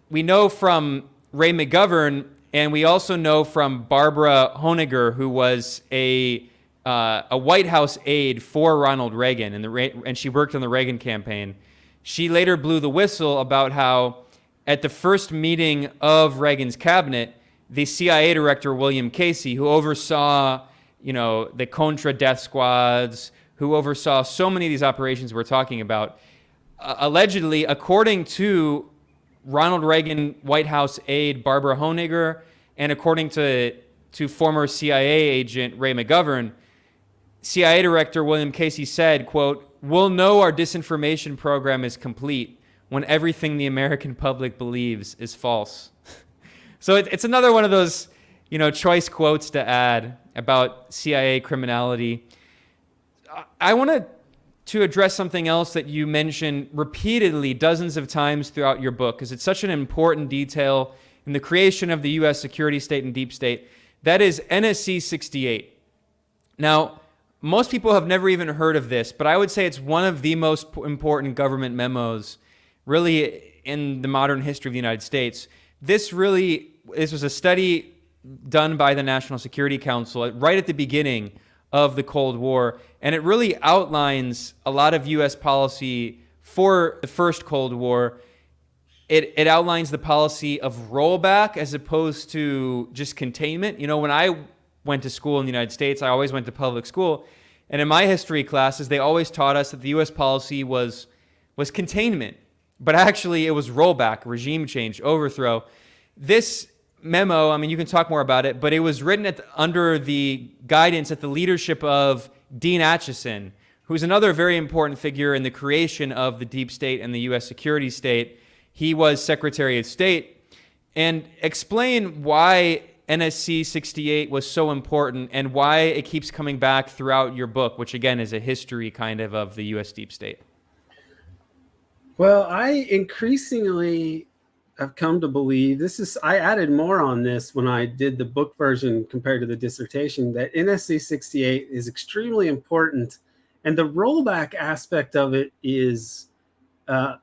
we know from Ray McGovern, and we also know from Barbara Honegger, who was a White House aide for Ronald Reagan, and she worked on the Reagan campaign. She later blew the whistle about how at the first meeting of Reagan's cabinet, the CIA director, William Casey, who oversaw, the Contra death squads, who oversaw so many of these operations we're talking about, allegedly, according to Ronald Reagan White House aide Barbara Honegger, and according to former CIA agent Ray McGovern, CIA Director William Casey said, quote, "We'll know our disinformation program is complete when everything the American public believes is false." So it's another one of those, choice quotes to add about CIA criminality. I want to address something else that you mentioned repeatedly dozens of times throughout your book, because it's such an important detail in the creation of the U.S. security state and deep state. That is NSC 68. Now, most people have never even heard of this, but I would say it's one of the most important government memos really in the modern history of the United States. This was a study done by the National Security Council right at the beginning of the Cold War, and it really outlines a lot of U.S. policy for the first Cold War. It outlines the policy of rollback as opposed to just containment. When I went to school in the United States, I always went to public school, and in my history classes, they always taught us that the U.S. policy was containment, but actually it was rollback, regime change, overthrow. This memo, you can talk more about it, but it was written under the guidance, at the leadership of Dean Acheson, who's another very important figure in the creation of the deep state and the U.S. security state. He was Secretary of State. And explain why NSC 68 was so important and why it keeps coming back throughout your book, which again is a history kind of the U.S. deep state. Well, I increasingly have come to believe I added more on this when I did the book version compared to the dissertation, that NSC 68 is extremely important. And the rollback aspect of it is, that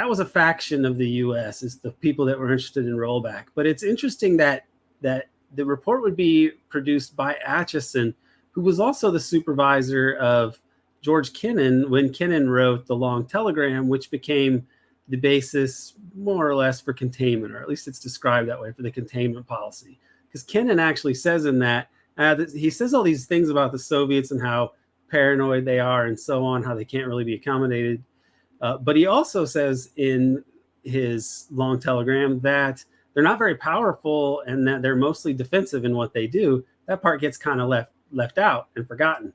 was a faction of the US, is the people that were interested in rollback. But it's interesting that the report would be produced by Acheson, who was also the supervisor of George Kennan when Kennan wrote the Long Telegram, which became the basis more or less for containment, or at least it's described that way, for the containment policy. Because Kennan actually says in that, he says all these things about the Soviets and how paranoid they are and so on, how they can't really be accommodated. But he also says in his Long Telegram that they're not very powerful and that they're mostly defensive in what they do. That part gets kind of left out and forgotten.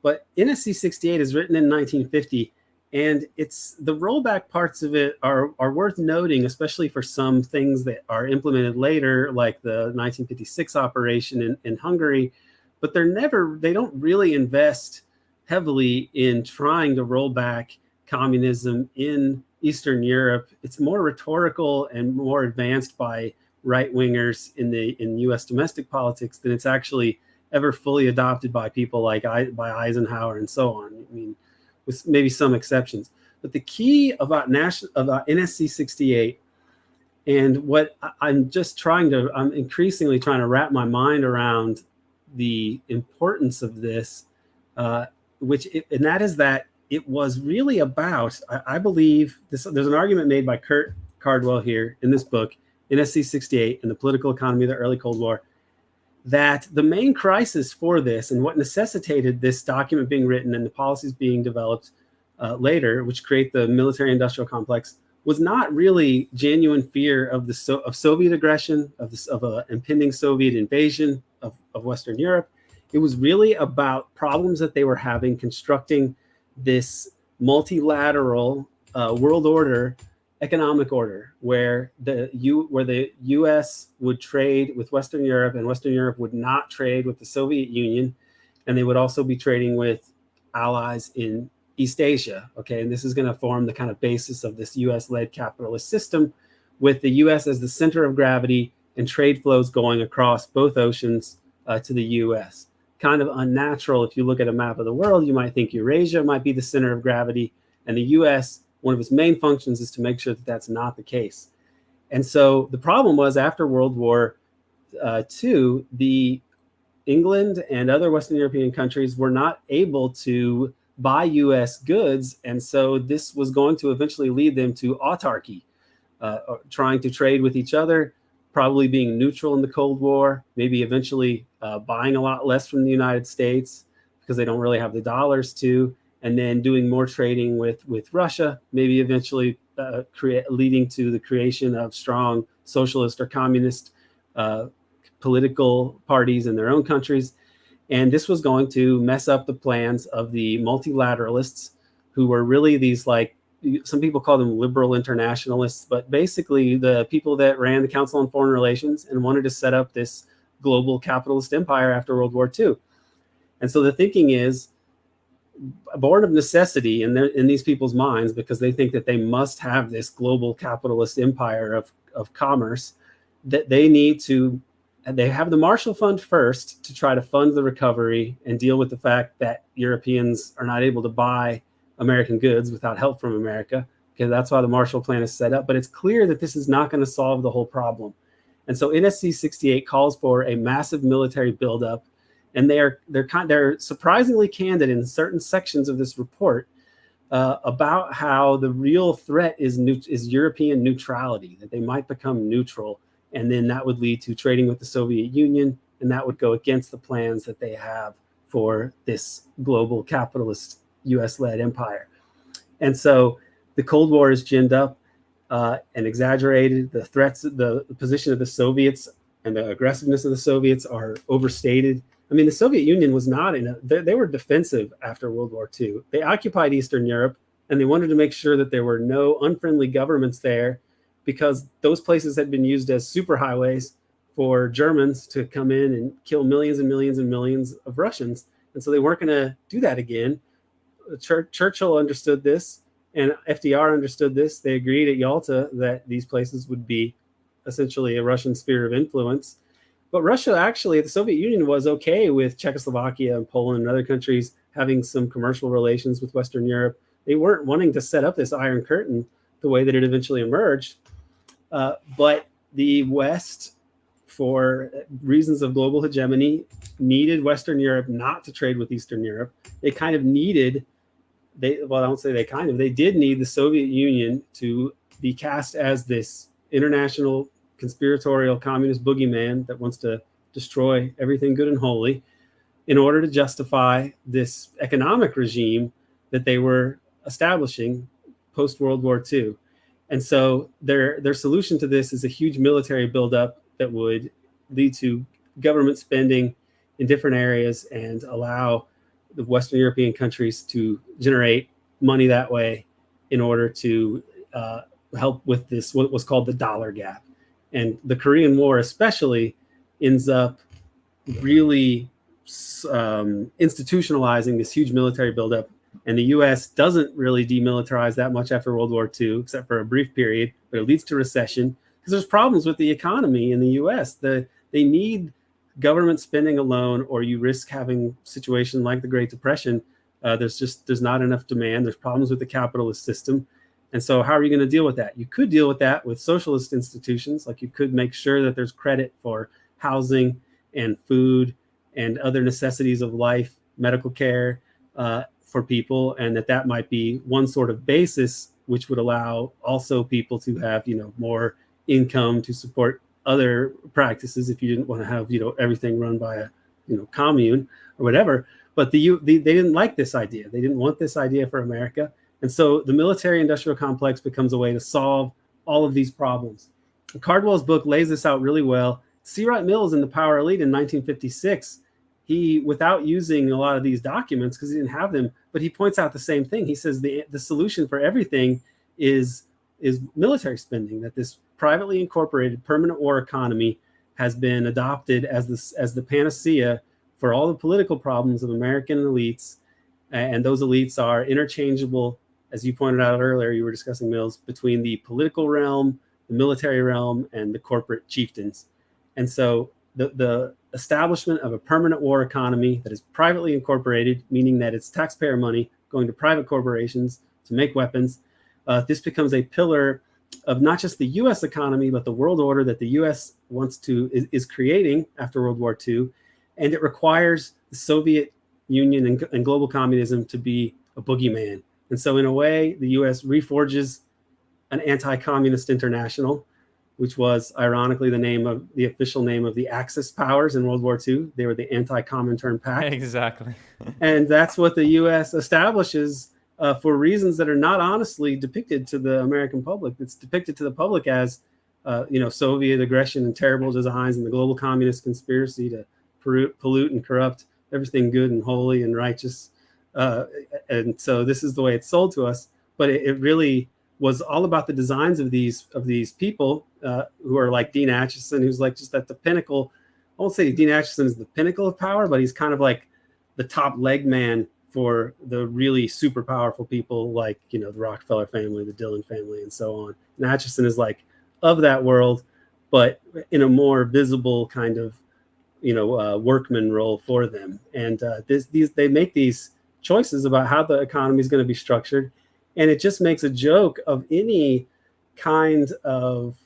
But NSC 68 is written in 1950, and it's the rollback parts of it are worth noting, especially for some things that are implemented later, like the 1956 operation in Hungary. But they don't really invest heavily in trying to roll back communism in Eastern Europe. It's more rhetorical and more advanced by right-wingers in U.S. domestic politics than it's actually ever fully adopted by people by Eisenhower and so on. With maybe some exceptions. But the key about NSC 68, and what I'm increasingly trying to wrap my mind around the importance of this, and that is that it was really about, I believe, there's an argument made by Kurt Cardwell here in this book, NSC 68 and the Political Economy of the Early Cold War, that the main crisis for this and what necessitated this document being written and the policies being developed later, which create the military-industrial complex, was not really genuine fear of Soviet aggression, of an impending Soviet invasion of Western Europe. It was really about problems that they were having constructing this multilateral world order, economic order, where the U.S. would trade with Western Europe and Western Europe would not trade with the Soviet Union, and they would also be trading with allies in East Asia. Okay, and this is going to form the kind of basis of this U.S.-led capitalist system, with the U.S. as the center of gravity and trade flows going across both oceans to the U.S. Kind of unnatural. If you look at a map of the world, you might think Eurasia might be the center of gravity, and the U.S. one of its main functions is to make sure that that's not the case. And so the problem was after World War II, the England and other Western European countries were not able to buy US goods. And so this was going to eventually lead them to autarky, trying to trade with each other, probably being neutral in the Cold War, maybe eventually buying a lot less from the United States because they don't really have the dollars to, and then doing more trading with Russia, maybe eventually leading to the creation of strong socialist or communist political parties in their own countries. And this was going to mess up the plans of the multilateralists, who were really these, like, some people call them liberal internationalists, but basically the people that ran the Council on Foreign Relations and wanted to set up this global capitalist empire after World War II. And so the thinking is, born of necessity in these people's minds, because they think that they must have this global capitalist empire of commerce, that they need to, they have the Marshall Fund first to try to fund the recovery and deal with the fact that Europeans are not able to buy American goods without help from America, because that's why the Marshall Plan is set up. But it's clear that this is not going to solve the whole problem. And so NSC 68 calls for a massive military buildup, and they're surprisingly candid in certain sections of this report about how the real threat is European neutrality, that they might become neutral, and then that would lead to trading with the Soviet Union, and that would go against the plans that they have for this global capitalist US-led empire. And so the Cold War is ginned up and exaggerated. The threats, the position of the Soviets and the aggressiveness of the Soviets are overstated. I mean, the Soviet Union was not they were defensive after World War II. They occupied Eastern Europe, and they wanted to make sure that there were no unfriendly governments there, because those places had been used as superhighways for Germans to come in and kill millions and millions and millions of Russians. And so they weren't going to do that again. Churchill understood this, and FDR understood this. They agreed at Yalta that these places would be essentially a Russian sphere of influence. But Russia, actually, the Soviet Union was okay with Czechoslovakia and Poland and other countries having some commercial relations with Western Europe. They weren't wanting to set up this Iron Curtain the way that it eventually emerged. But the West, for reasons of global hegemony, needed Western Europe not to trade with Eastern Europe. They kind of needed, I don't say they kind of, they did need the Soviet Union to be cast as this international conspiratorial communist boogeyman that wants to destroy everything good and holy, in order to justify this economic regime that they were establishing post-World War II. And so their solution to this is a huge military buildup that would lead to government spending in different areas and allow the Western European countries to generate money that way in order to help with this, what was called the dollar gap. And the Korean War especially ends up really institutionalizing this huge military buildup. And the US doesn't really demilitarize that much after World War II, except for a brief period, but it leads to recession because there's problems with the economy in the US. They need government spending alone, or you risk having a situation like the Great Depression. There's not enough demand. There's problems with the capitalist system. And so how are you going to deal with that? You could deal with that with socialist institutions. Like, you could make sure that there's credit for housing and food and other necessities of life, medical care for people, and that might be one sort of basis, which would allow also people to have, more income to support other practices if you didn't want to have, everything run by a, commune or whatever. But they didn't like this idea. They didn't want this idea for America. And so the military industrial complex becomes a way to solve all of these problems. Cardwell's book lays this out really well. C. Wright Mills in The Power Elite in 1956, he, without using a lot of these documents because he didn't have them, but he points out the same thing. He says the solution for everything is military spending, that this privately incorporated permanent war economy has been adopted as the panacea for all the political problems of American elites. And those elites are interchangeable, as you pointed out earlier, you were discussing, Mills, between the political realm, the military realm, and the corporate chieftains. And so the establishment of a permanent war economy that is privately incorporated, meaning that it's taxpayer money going to private corporations to make weapons, This becomes a pillar of not just the U.S. economy, but the world order that the U.S. is creating after World War II. And it requires the Soviet Union and global communism to be a boogeyman. And so in a way, the U.S. reforges an anti-communist international, which was ironically the official name of the Axis powers in World War II. They were the anti-Comintern Pact. Exactly. And that's what the U.S. establishes for reasons that are not honestly depicted to the American public. It's depicted to the public as, Soviet aggression and terrible designs and the global communist conspiracy to pollute and corrupt everything good and holy and righteous. And so this is the way it's sold to us. But it really was all about the designs of these people who are like Dean Acheson, who's like just at the pinnacle. I won't say Dean Acheson is the pinnacle of power, but he's kind of like the top leg man for the really super powerful people like, the Rockefeller family, the Dillon family, and so on. And Acheson is like of that world, but in a more visible kind of, workman role for them. And they make these choices about how the economy is going to be structured. And it just makes a joke of any kind of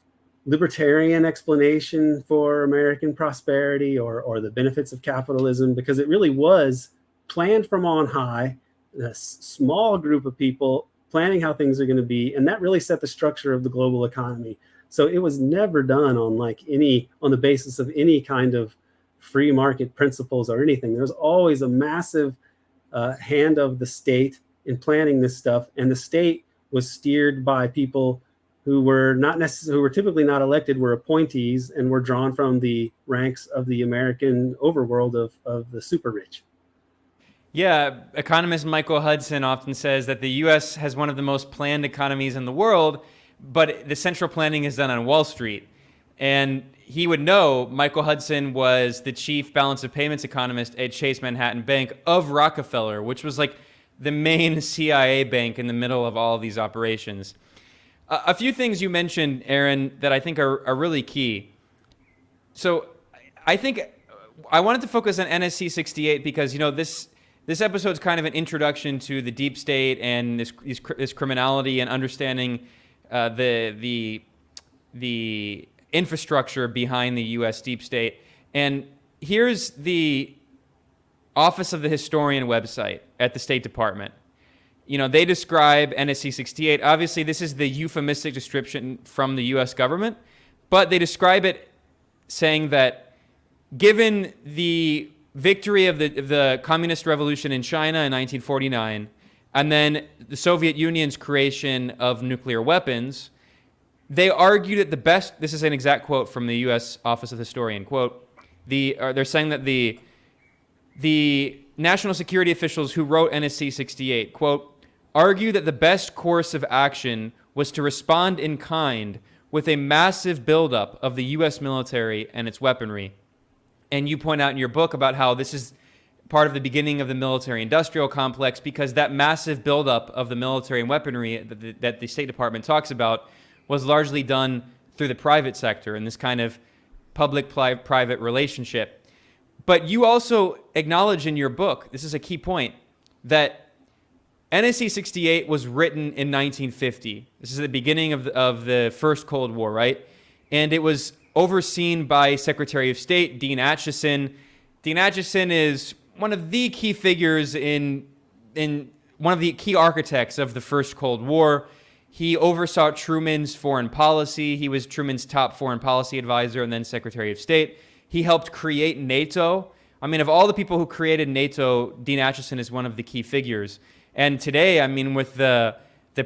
libertarian explanation for American prosperity or the benefits of capitalism, because it really was planned from on high, a small group of people planning how things are going to be. And that really set the structure of the global economy. So it was never done on the basis of any kind of free market principles or anything. There's always a massive hand of the state in planning this stuff, and the state was steered by people who were typically not elected, were appointees, and were drawn from the ranks of the American overworld of the super rich. Yeah, economist Michael Hudson often says that the U.S. has one of the most planned economies in the world, but the central planning is done on Wall Street. And he would know, Michael Hudson was the chief balance of payments economist at Chase Manhattan Bank of Rockefeller, which was like the main CIA bank in the middle of all of these operations. A few things you mentioned, Aaron, that I think are really key. So I think I wanted to focus on NSC 68 because, this episode is kind of an introduction to the deep state and this criminality and understanding the infrastructure behind the U.S. deep state. And here's the Office of the Historian website at the State Department. They describe NSC 68. Obviously, this is the euphemistic description from the U.S. government, but they describe it saying that given the victory of the communist revolution in China in 1949, and then the Soviet Union's creation of nuclear weapons, they argued that the best, this is an exact quote from the U.S. Office of the Historian, quote, they're saying that the national security officials who wrote NSC 68, quote, argue that the best course of action was to respond in kind with a massive buildup of the U.S. military and its weaponry. And you point out in your book about how this is part of the beginning of the military-industrial complex because that massive buildup of the military and weaponry that the State Department talks about was largely done through the private sector in this kind of public-private relationship. But you also acknowledge in your book, this is a key point, that NSC 68 was written in 1950. This is the beginning of the first Cold War, right? And it was overseen by Secretary of State Dean Acheson. Dean Acheson is one of the key figures in one of the key architects of the first Cold War. He oversaw Truman's foreign policy. He was Truman's top foreign policy advisor and then Secretary of State. He helped create NATO. I mean, of all the people who created NATO, Dean Acheson is one of the key figures. And today, I mean, with the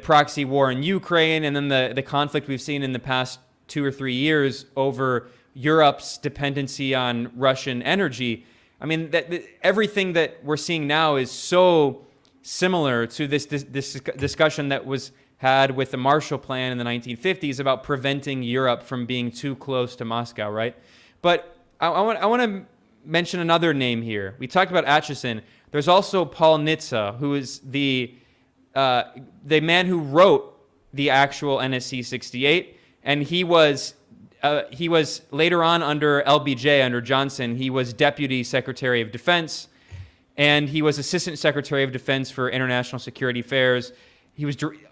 proxy war in Ukraine and then the conflict we've seen in the past 2 or 3 years over Europe's dependency on Russian energy, I mean, everything that we're seeing now is so similar to this discussion that was had with the Marshall Plan in the 1950s about preventing Europe from being too close to Moscow, right? But I want to mention another name here. We talked about Acheson. There's also Paul Nitze, who is the man who wrote the actual NSC 68, and he was later on under LBJ, under Johnson, he was Deputy Secretary of Defense, and he was Assistant Secretary of Defense for International Security Affairs.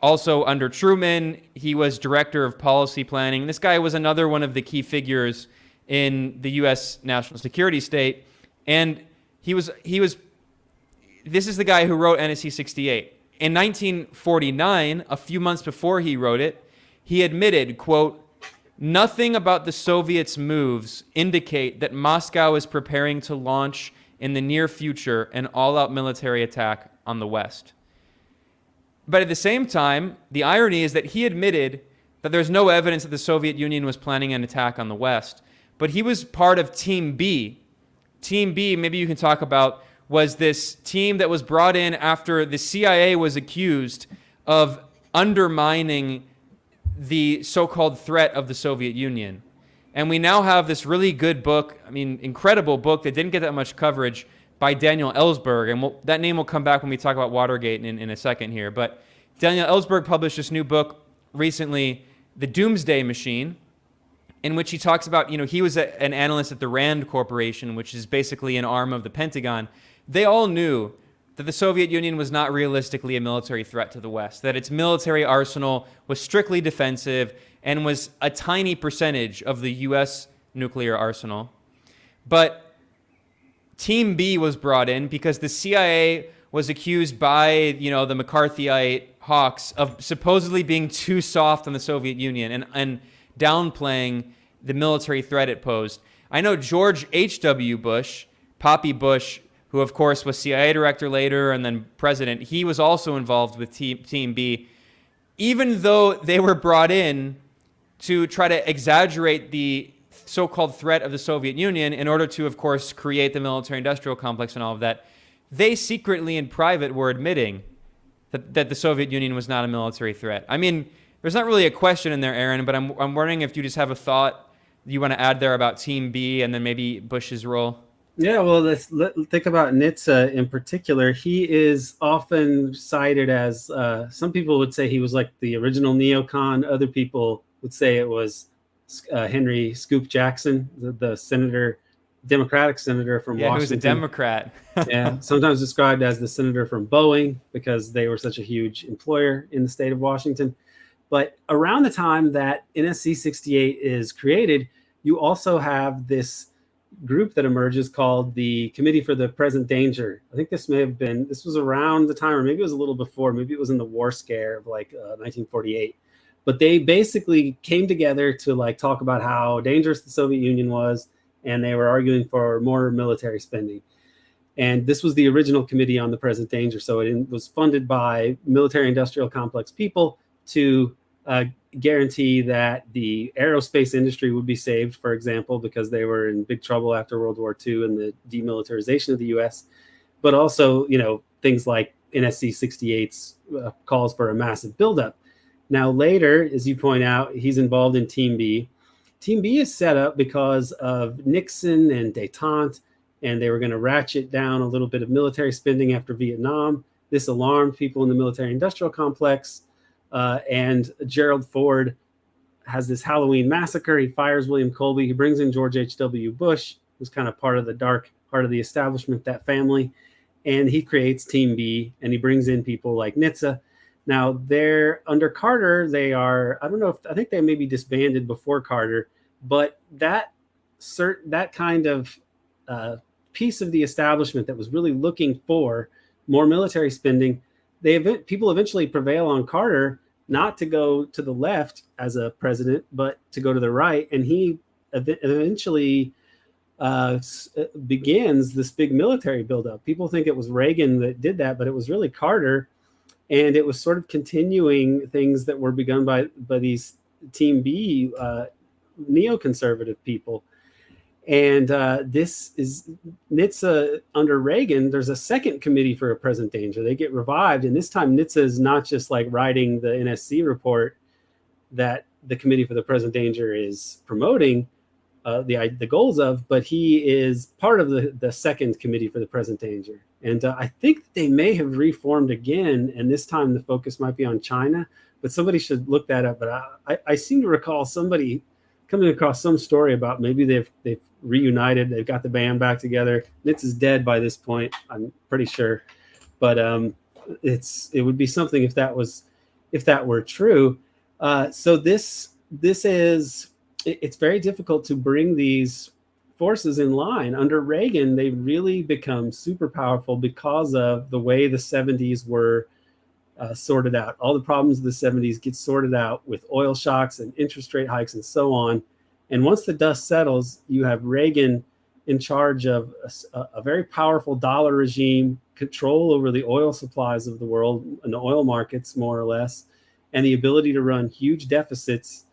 also under Truman. He was director of policy planning. This guy was another one of the key figures in the U.S. national security state. And this is the guy who wrote NSC 68. In 1949, a few months before he wrote it, he admitted, quote, "Nothing about the Soviets' moves indicate that Moscow is preparing to launch in the near future an all-out military attack on the West." But at the same time, the irony is that he admitted that there's no evidence that the Soviet Union was planning an attack on the West. But he was part of Team B. Team B, maybe you can talk about, was this team that was brought in after the CIA was accused of undermining the so-called threat of the Soviet Union. And we now have this really good book, incredible book that didn't get that much coverage, by Daniel Ellsberg. And that name will come back when we talk about Watergate in a second here. But Daniel Ellsberg published this new book recently, The Doomsday Machine, in which he talks about, he was an analyst at the Rand Corporation, which is basically an arm of the Pentagon. They all knew that the Soviet Union was not realistically a military threat to the West, that its military arsenal was strictly defensive and was a tiny percentage of the U.S. nuclear arsenal. But Team B was brought in because the CIA was accused by, the McCarthyite hawks of supposedly being too soft on the Soviet Union and downplaying the military threat it posed. I know George H.W. Bush, Poppy Bush, who of course was CIA director later and then president, he was also involved with Team B, even though they were brought in to try to exaggerate the so-called threat of the Soviet Union in order to, of course, create the military-industrial complex and all of that. They secretly in private were admitting that the Soviet Union was not a military threat. There's not really a question in there, Aaron, but I'm wondering if you just have a thought you want to add there about Team B and then maybe Bush's role. Yeah, well, let's think about Nitze in particular. He is often cited as, some people would say he was like the original neocon. Other people would say it was Henry Scoop Jackson, the senator, Democratic senator from Washington. Yeah, he was a Democrat. Yeah, sometimes described as the senator from Boeing because they were such a huge employer in the state of Washington. But around the time that NSC 68 is created, you also have this group that emerges called the Committee for the Present Danger. I think this was around the time, or maybe it was a little before, maybe it was in the war scare of 1948. But they basically came together to talk about how dangerous the Soviet Union was, and they were arguing for more military spending. And this was the original Committee on the Present Danger. So it was funded by military industrial complex people to guarantee that the aerospace industry would be saved, for example, because they were in big trouble after World War II and the demilitarization of the U.S. But also, things like NSC 68's calls for a massive buildup. Now, later, as you point out, he's involved in Team B. Team B is set up because of Nixon and détente, and they were going to ratchet down a little bit of military spending after Vietnam. This alarmed people in the military-industrial complex. And Gerald Ford has this Halloween massacre. He fires William Colby. He brings in George H.W. Bush, who's kind of part of the dark part of the establishment, that family. And he creates Team B, and he brings in people like Nitze. Now, they're under Carter. I think they may be disbanded before Carter, but that kind of piece of the establishment that was really looking for more military spending, people eventually prevail on Carter not to go to the left as a president, but to go to the right. And he eventually begins this big military buildup. People think it was Reagan that did that, but it was really Carter. And it was sort of continuing things that were begun by these Team B neoconservative people. And this is Nitze under Reagan. There's a second Committee for a Present Danger. They get revived. And this time Nitze is not just writing the NSC report that the Committee for the Present Danger is promoting the goals of, but he is part of the second Committee for the Present Danger. And I think they may have reformed again. And this time the focus might be on China, but somebody should look that up. But I seem to recall somebody coming across some story about maybe they've reunited. They've got the band back together. Nitz is dead by this point, I'm pretty sure. But it would be something if that was if that were true. So it's very difficult to bring these forces in line. Under Reagan, they really become super powerful because of the way the 70s were sorted out. All the problems of the 70s get sorted out with oil shocks and interest rate hikes and so on. And once the dust settles, you have Reagan in charge of a very powerful dollar regime, control over the oil supplies of the world and the oil markets, more or less, and the ability to run huge deficits,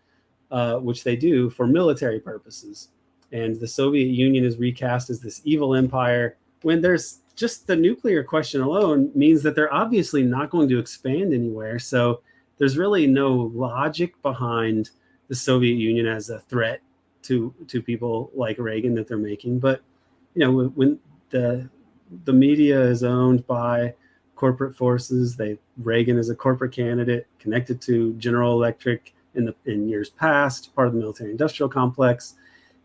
which they do for military purposes. And the Soviet Union is recast as this evil empire when there's just the nuclear question alone means that they're obviously not going to expand anywhere. So there's really no logic behind the Soviet Union as a threat to people like Reagan that they're making. But, when the media is owned by corporate forces, Reagan is a corporate candidate connected to General Electric in years past, part of the military industrial complex.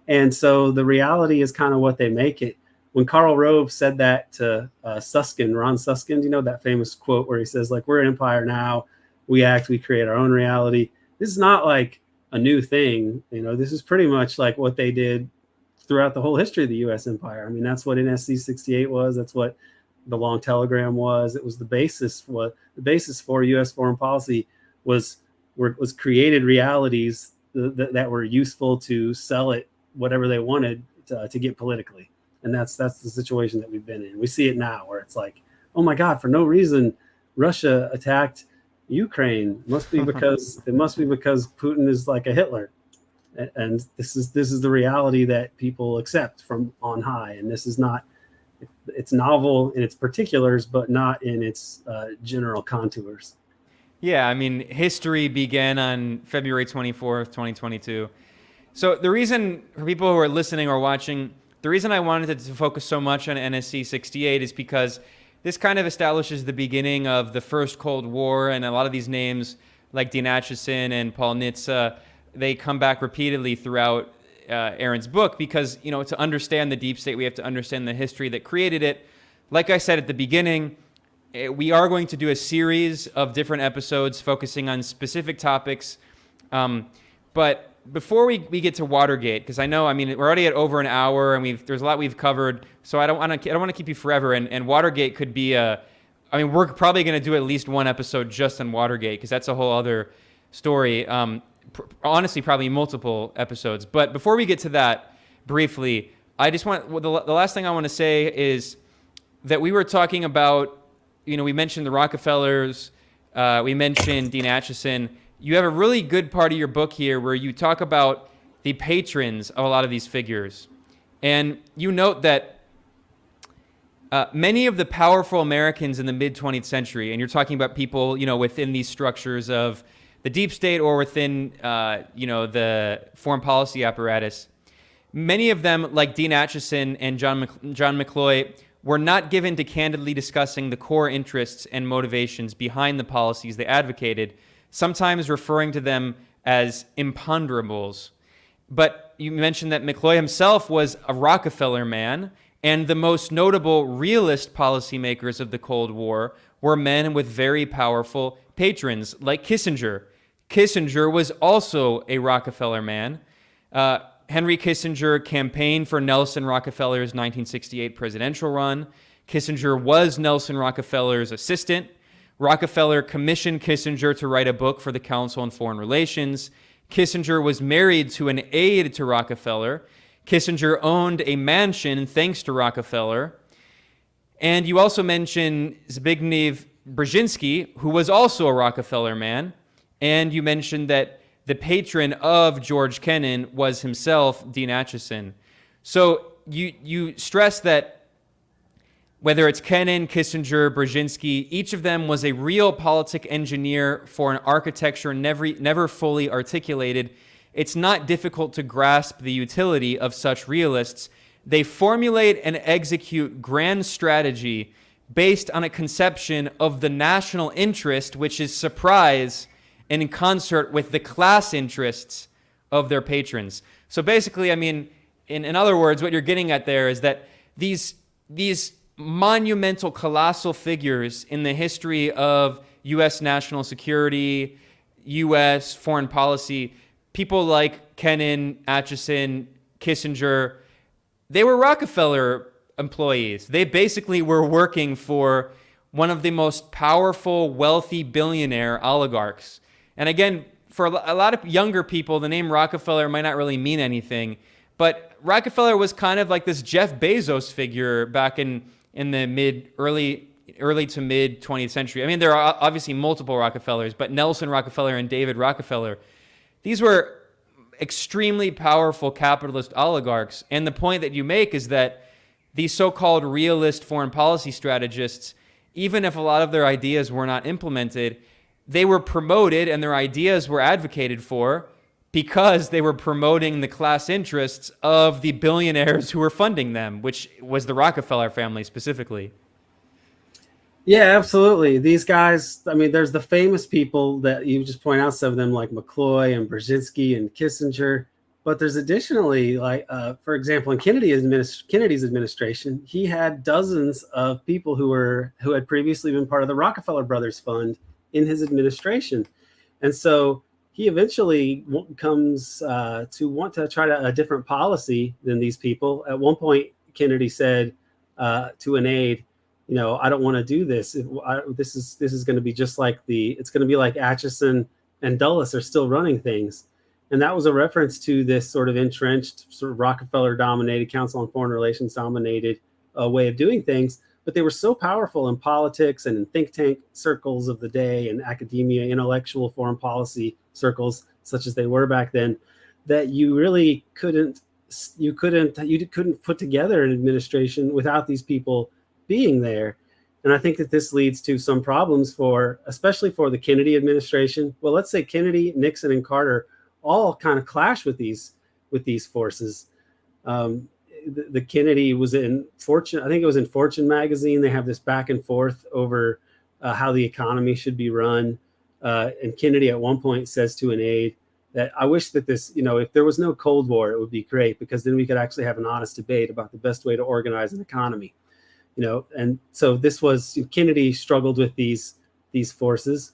And so the reality is kind of what they make it. When Karl Rove said that to Ron Suskind, that famous quote where he says, like, we're an empire now, we act, we create our own reality. This is not like a new thing. This is pretty much like what they did throughout the whole history of the U.S. empire. I mean, that's what NSC 68 was. That's what the Long Telegram was. It was the basis for U.S. foreign policy was created realities that were useful to sell it whatever they wanted to get politically. And that's the situation that we've been in. We see it now where it's like, oh my God, for no reason, Russia attacked Ukraine. It must be because Putin is like a Hitler. And this is the reality that people accept from on high. And this is not, it's novel in its particulars, but not in its general contours. Yeah, I mean, history began on February 24th, 2022. So the reason, for people who are listening or watching, the reason I wanted to focus so much on NSC 68 is because this kind of establishes the beginning of the first Cold War, and a lot of these names, like Dean Acheson and Paul Nitze, they come back repeatedly throughout Aaron's book because, to understand the deep state, we have to understand the history that created it. Like I said at the beginning, we are going to do a series of different episodes focusing on specific topics, but before we get to Watergate, because we're already at over an hour and there's a lot we've covered, so I don't want to keep you forever. And Watergate could be we're probably going to do at least one episode just on Watergate because that's a whole other story. Honestly, probably multiple episodes. But before we get to that, briefly, I just the last thing I want to say is that we were talking about, we mentioned the Rockefellers, we mentioned Dean Acheson. You have a really good part of your book here where you talk about the patrons of a lot of these figures. And you note that many of the powerful Americans in the mid-20th century, and you're talking about people, within these structures of the deep state or within, the foreign policy apparatus, many of them, like Dean Acheson and John McCloy, were not given to candidly discussing the core interests and motivations behind the policies they advocated, sometimes referring to them as imponderables. But you mentioned that McCloy himself was a Rockefeller man, and the most notable realist policymakers of the Cold War were men with very powerful patrons, like Kissinger. Kissinger was also a Rockefeller man. Henry Kissinger campaigned for Nelson Rockefeller's 1968 presidential run. Kissinger was Nelson Rockefeller's assistant. Rockefeller commissioned Kissinger to write a book for the Council on Foreign Relations. Kissinger was married to an aide to Rockefeller. Kissinger owned a mansion thanks to Rockefeller. And you also mentioned Zbigniew Brzezinski, who was also a Rockefeller man. And you mentioned that the patron of George Kennan was himself Dean Acheson. So you stress that whether it's Kennan, Kissinger, Brzezinski, each of them was a real politic engineer for an architecture never fully articulated. It's not difficult to grasp the utility of such realists. They formulate and execute grand strategy based on a conception of the national interest, which is surprise and in concert with the class interests of their patrons. So basically, in other words, what you're getting at there is that these monumental, colossal figures in the history of U.S. national security, U.S. foreign policy, people like Kennan, Acheson, Kissinger, they were Rockefeller employees. They basically were working for one of the most powerful, wealthy billionaire oligarchs. And again, for a lot of younger people, the name Rockefeller might not really mean anything, but Rockefeller was kind of like this Jeff Bezos figure back in the early to mid 20th century. I mean, there are obviously multiple Rockefellers, but Nelson Rockefeller and David Rockefeller, these were extremely powerful capitalist oligarchs. And the point that you make is that these so-called realist foreign policy strategists, even if a lot of their ideas were not implemented, they were promoted and their ideas were advocated for because they were promoting the class interests of the billionaires who were funding them, which was the Rockefeller family specifically. Yeah, absolutely. These guys, I mean, there's the famous people that you just point out, some of them like McCloy and Brzezinski and Kissinger. But there's additionally, like, for example, in Kennedy's administration, he had dozens of people who had previously been part of the Rockefeller Brothers Fund in his administration. And so he eventually comes to want to try a different policy than these people. At one point, Kennedy said to an aide, I don't want to do this. This is going to be just like it's going to be like Acheson and Dulles are still running things. And that was a reference to this sort of entrenched, sort of Rockefeller-dominated, Council on Foreign Relations-dominated way of doing things. But they were so powerful in politics and in think tank circles of the day and academia, intellectual foreign policy circles, such as they were back then, that you really couldn't put together an administration without these people being there. And I think that this leads to some problems especially for the Kennedy administration. Well, let's say Kennedy, Nixon, and Carter all kind of clash with these forces. The Kennedy was in Fortune, I think it was in Fortune magazine. They have this back and forth over how the economy should be run. And Kennedy at one point says to an aide that I wish that this, if there was no Cold War, it would be great because then we could actually have an honest debate about the best way to organize an economy. And so Kennedy struggled with these forces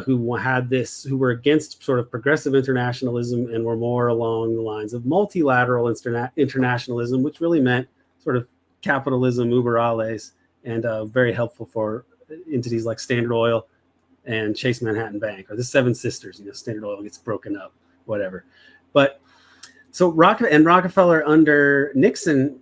who were against sort of progressive internationalism and were more along the lines of multilateral internationalism, which really meant sort of capitalism uber alles, and very helpful for entities like Standard Oil and Chase Manhattan Bank, or the Seven Sisters. Standard Oil gets broken up, whatever. But so Rockefeller under Nixon,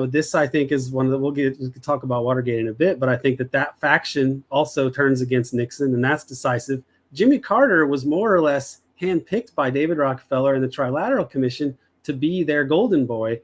this I think is one of the, we can talk about Watergate in a bit, but I think that faction also turns against Nixon, and that's decisive. Jimmy Carter was more or less handpicked by David Rockefeller and the Trilateral Commission to be their golden boy. I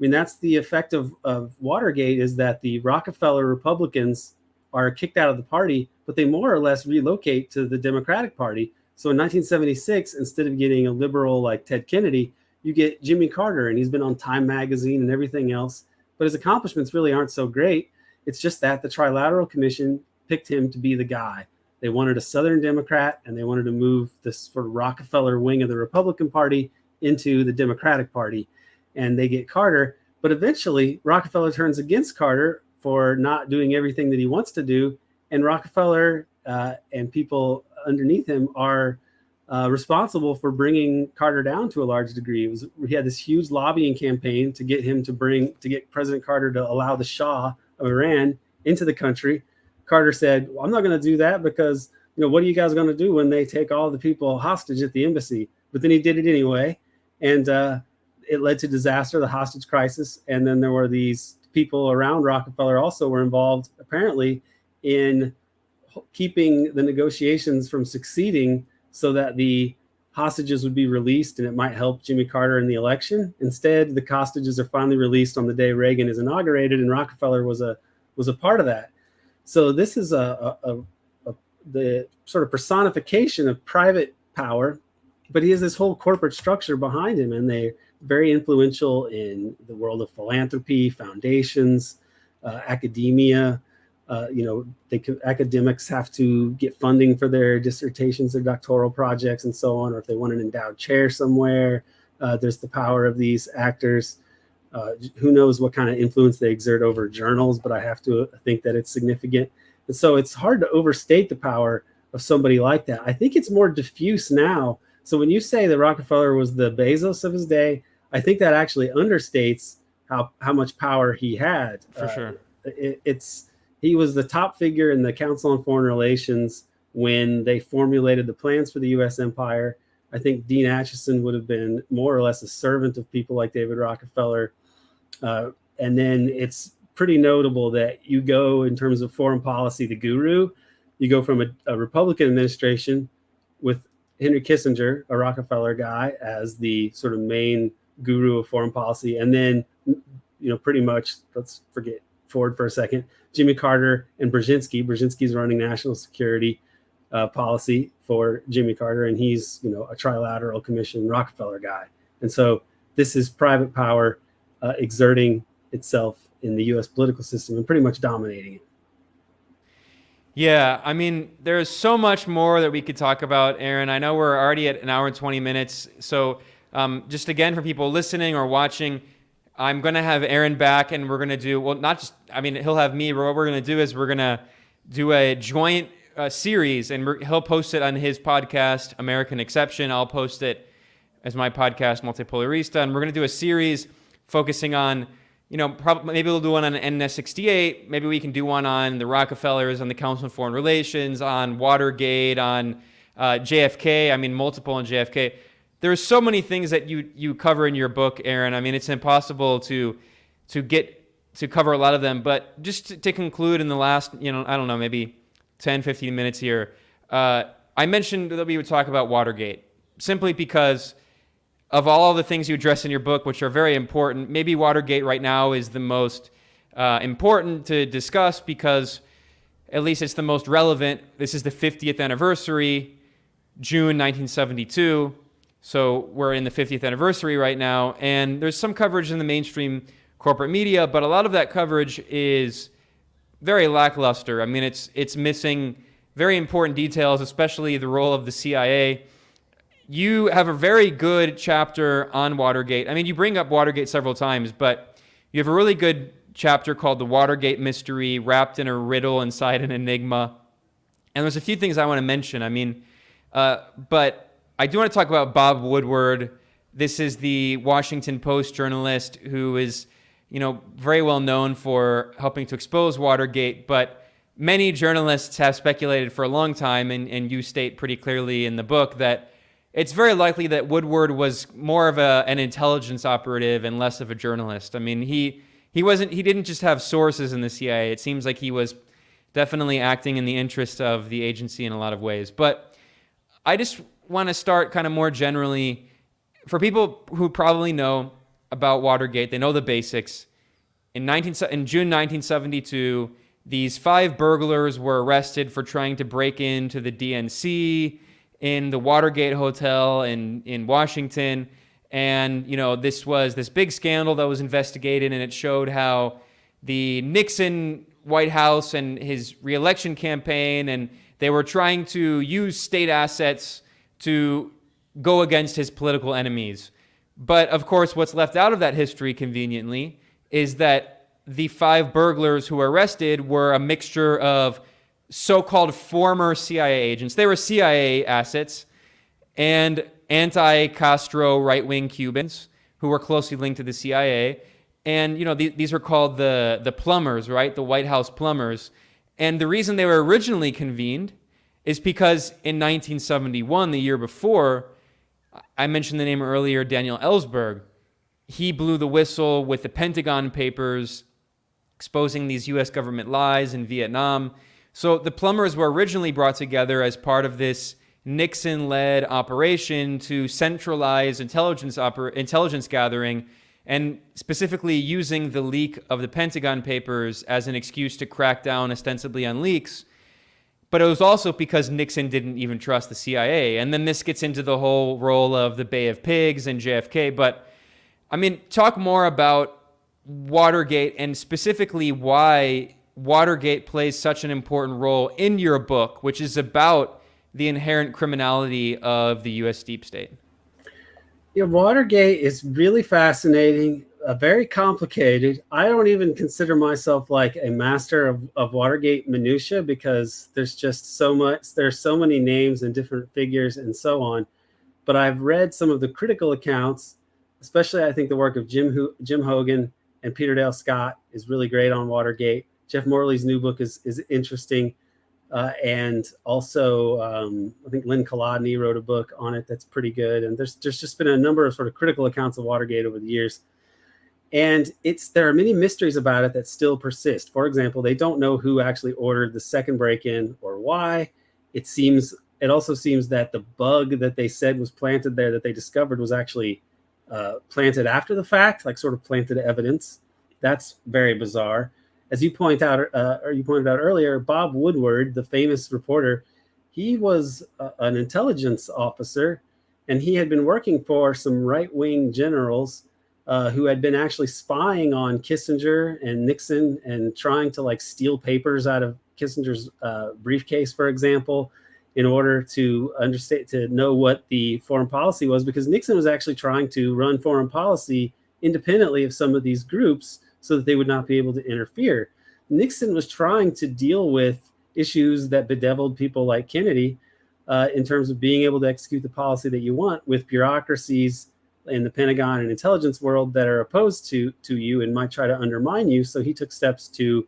mean, that's the effect of Watergate, is that the Rockefeller Republicans are kicked out of the party, but they more or less relocate to the Democratic Party. So in 1976, instead of getting a liberal like Ted Kennedy, you get Jimmy Carter, and he's been on Time magazine and everything else, but his accomplishments really aren't so great. It's just that the Trilateral Commission picked him to be the guy. They wanted a Southern Democrat, and they wanted to move this sort of Rockefeller wing of the Republican Party into the Democratic Party, and they get Carter. But eventually, Rockefeller turns against Carter for not doing everything that he wants to do, and Rockefeller and people underneath him are responsible for bringing Carter down to a large degree. He had this huge lobbying campaign to get President Carter to allow the Shah of Iran into the country. Carter said, well, I'm not going to do that because, what are you guys going to do when they take all the people hostage at the embassy? But then he did it anyway. And it led to disaster, the hostage crisis. And then there were these people around Rockefeller also were involved, apparently, in keeping the negotiations from succeeding so that the hostages would be released and it might help Jimmy Carter in the election. Instead, the hostages are finally released on the day Reagan is inaugurated, and Rockefeller was a part of that. So this is the sort of personification of private power, but he has this whole corporate structure behind him, and they're very influential in the world of philanthropy, foundations, academia. Academics have to get funding for their dissertations, their doctoral projects, and so on. Or if they want an endowed chair somewhere, there's the power of these actors. Who knows what kind of influence they exert over journals, but I have to think that it's significant. And so it's hard to overstate the power of somebody like that. I think it's more diffuse now. So when you say that Rockefeller was the Bezos of his day, I think that actually understates how much power he had. For sure. He was the top figure in the Council on Foreign Relations when they formulated the plans for the U.S. empire. I think Dean Acheson would have been more or less a servant of people like David Rockefeller. And then it's pretty notable that you go in terms of foreign policy, the guru, you go from a Republican administration with Henry Kissinger, a Rockefeller guy, as the sort of main guru of foreign policy. And then, pretty much, let's forget Ford for a second, Jimmy Carter and Brzezinski. Brzezinski's running national security policy for Jimmy Carter, and he's, a Trilateral Commission Rockefeller guy. And so this is private power exerting itself in the U.S. political system and pretty much dominating it. Yeah, I mean, there's so much more that we could talk about, Aaron. I know we're already at an hour and 20 minutes. So just again, for people listening or watching, I'm going to have Aaron back, and we're going to do, he'll have me, but what we're going to do is we're going to do a joint series, and he'll post it on his podcast, American Exception. I'll post it as my podcast, Multipolarista, and we're going to do a series focusing on, maybe we'll do one on NS68. Maybe we can do one on the Rockefellers, on the Council on Foreign Relations, on Watergate, on JFK. Multiple on JFK. There's so many things that you cover in your book, Aaron. It's impossible to get to cover a lot of them. But just to conclude in the last, maybe 10, 15 minutes here, I mentioned that we would talk about Watergate simply because of all the things you address in your book, which are very important. Maybe Watergate right now is the most important to discuss because at least it's the most relevant. This is the 50th anniversary, June 1972. So we're in the 50th anniversary right now, and there's some coverage in the mainstream corporate media, but a lot of that coverage is very lackluster. It's missing very important details, especially the role of the CIA. You have a very good chapter on Watergate. You bring up Watergate several times, but you have a really good chapter called The Watergate Mystery, Wrapped in a Riddle Inside an Enigma. And there's a few things I want to mention. But I do want to talk about Bob Woodward. This is the Washington Post journalist who is, very well known for helping to expose Watergate, but many journalists have speculated for a long time, and you state pretty clearly in the book that it's very likely that Woodward was more of an intelligence operative and less of a journalist. He didn't just have sources in the CIA. It seems like he was definitely acting in the interest of the agency in a lot of ways. But I just want to start kind of more generally. For people who probably know about Watergate, they know the basics. In June 1972, these 5 burglars were arrested for trying to break into the DNC in the Watergate Hotel in Washington. And, this was this big scandal that was investigated, and it showed how the Nixon White House and his reelection campaign, and they were trying to use state assets to go against his political enemies. But of course, what's left out of that history conveniently is that the 5 burglars who were arrested were a mixture of so-called former CIA agents. They were CIA assets and anti-Castro right-wing Cubans who were closely linked to the CIA. And, these were called the plumbers, right? The White House plumbers. And the reason they were originally convened is because in 1971, the year before, I mentioned the name earlier, Daniel Ellsberg. He blew the whistle with the Pentagon Papers exposing these U.S. government lies in Vietnam. So the plumbers were originally brought together as part of this Nixon-led operation to centralize intelligence gathering, and specifically using the leak of the Pentagon Papers as an excuse to crack down ostensibly on leaks. But it was also because Nixon didn't even trust the CIA. And then this gets into the whole role of the Bay of Pigs and JFK. But, talk more about Watergate and specifically why Watergate plays such an important role in your book, which is about the inherent criminality of the U.S. deep state. Yeah, Watergate is really fascinating. very complicated. I don't even consider myself like a master of Watergate minutia, because there's just so much, there's so many names and different figures and so on. But I've read some of the critical accounts, especially I think the work of Jim Hogan and Peter Dale Scott is really great on Watergate. Jeff Morley's new book is interesting. And also, I think Lynn Kolodny wrote a book on it that's pretty good. And there's just been a number of sort of critical accounts of Watergate over the years. And there are many mysteries about it that still persist. For example, they don't know who actually ordered the second break-in or why. It also seems that the bug that they said was planted there, that they discovered, was actually planted after the fact, like sort of planted evidence. That's very bizarre. As you pointed out earlier, Bob Woodward, the famous reporter, he was an intelligence officer, and he had been working for some right-wing generals who had been actually spying on Kissinger and Nixon and trying to like steal papers out of Kissinger's briefcase, for example, in order to know what the foreign policy was, because Nixon was actually trying to run foreign policy independently of some of these groups so that they would not be able to interfere. Nixon was trying to deal with issues that bedeviled people like Kennedy in terms of being able to execute the policy that you want, with bureaucracies in the Pentagon and intelligence world that are opposed to you and might try to undermine you. So he took steps to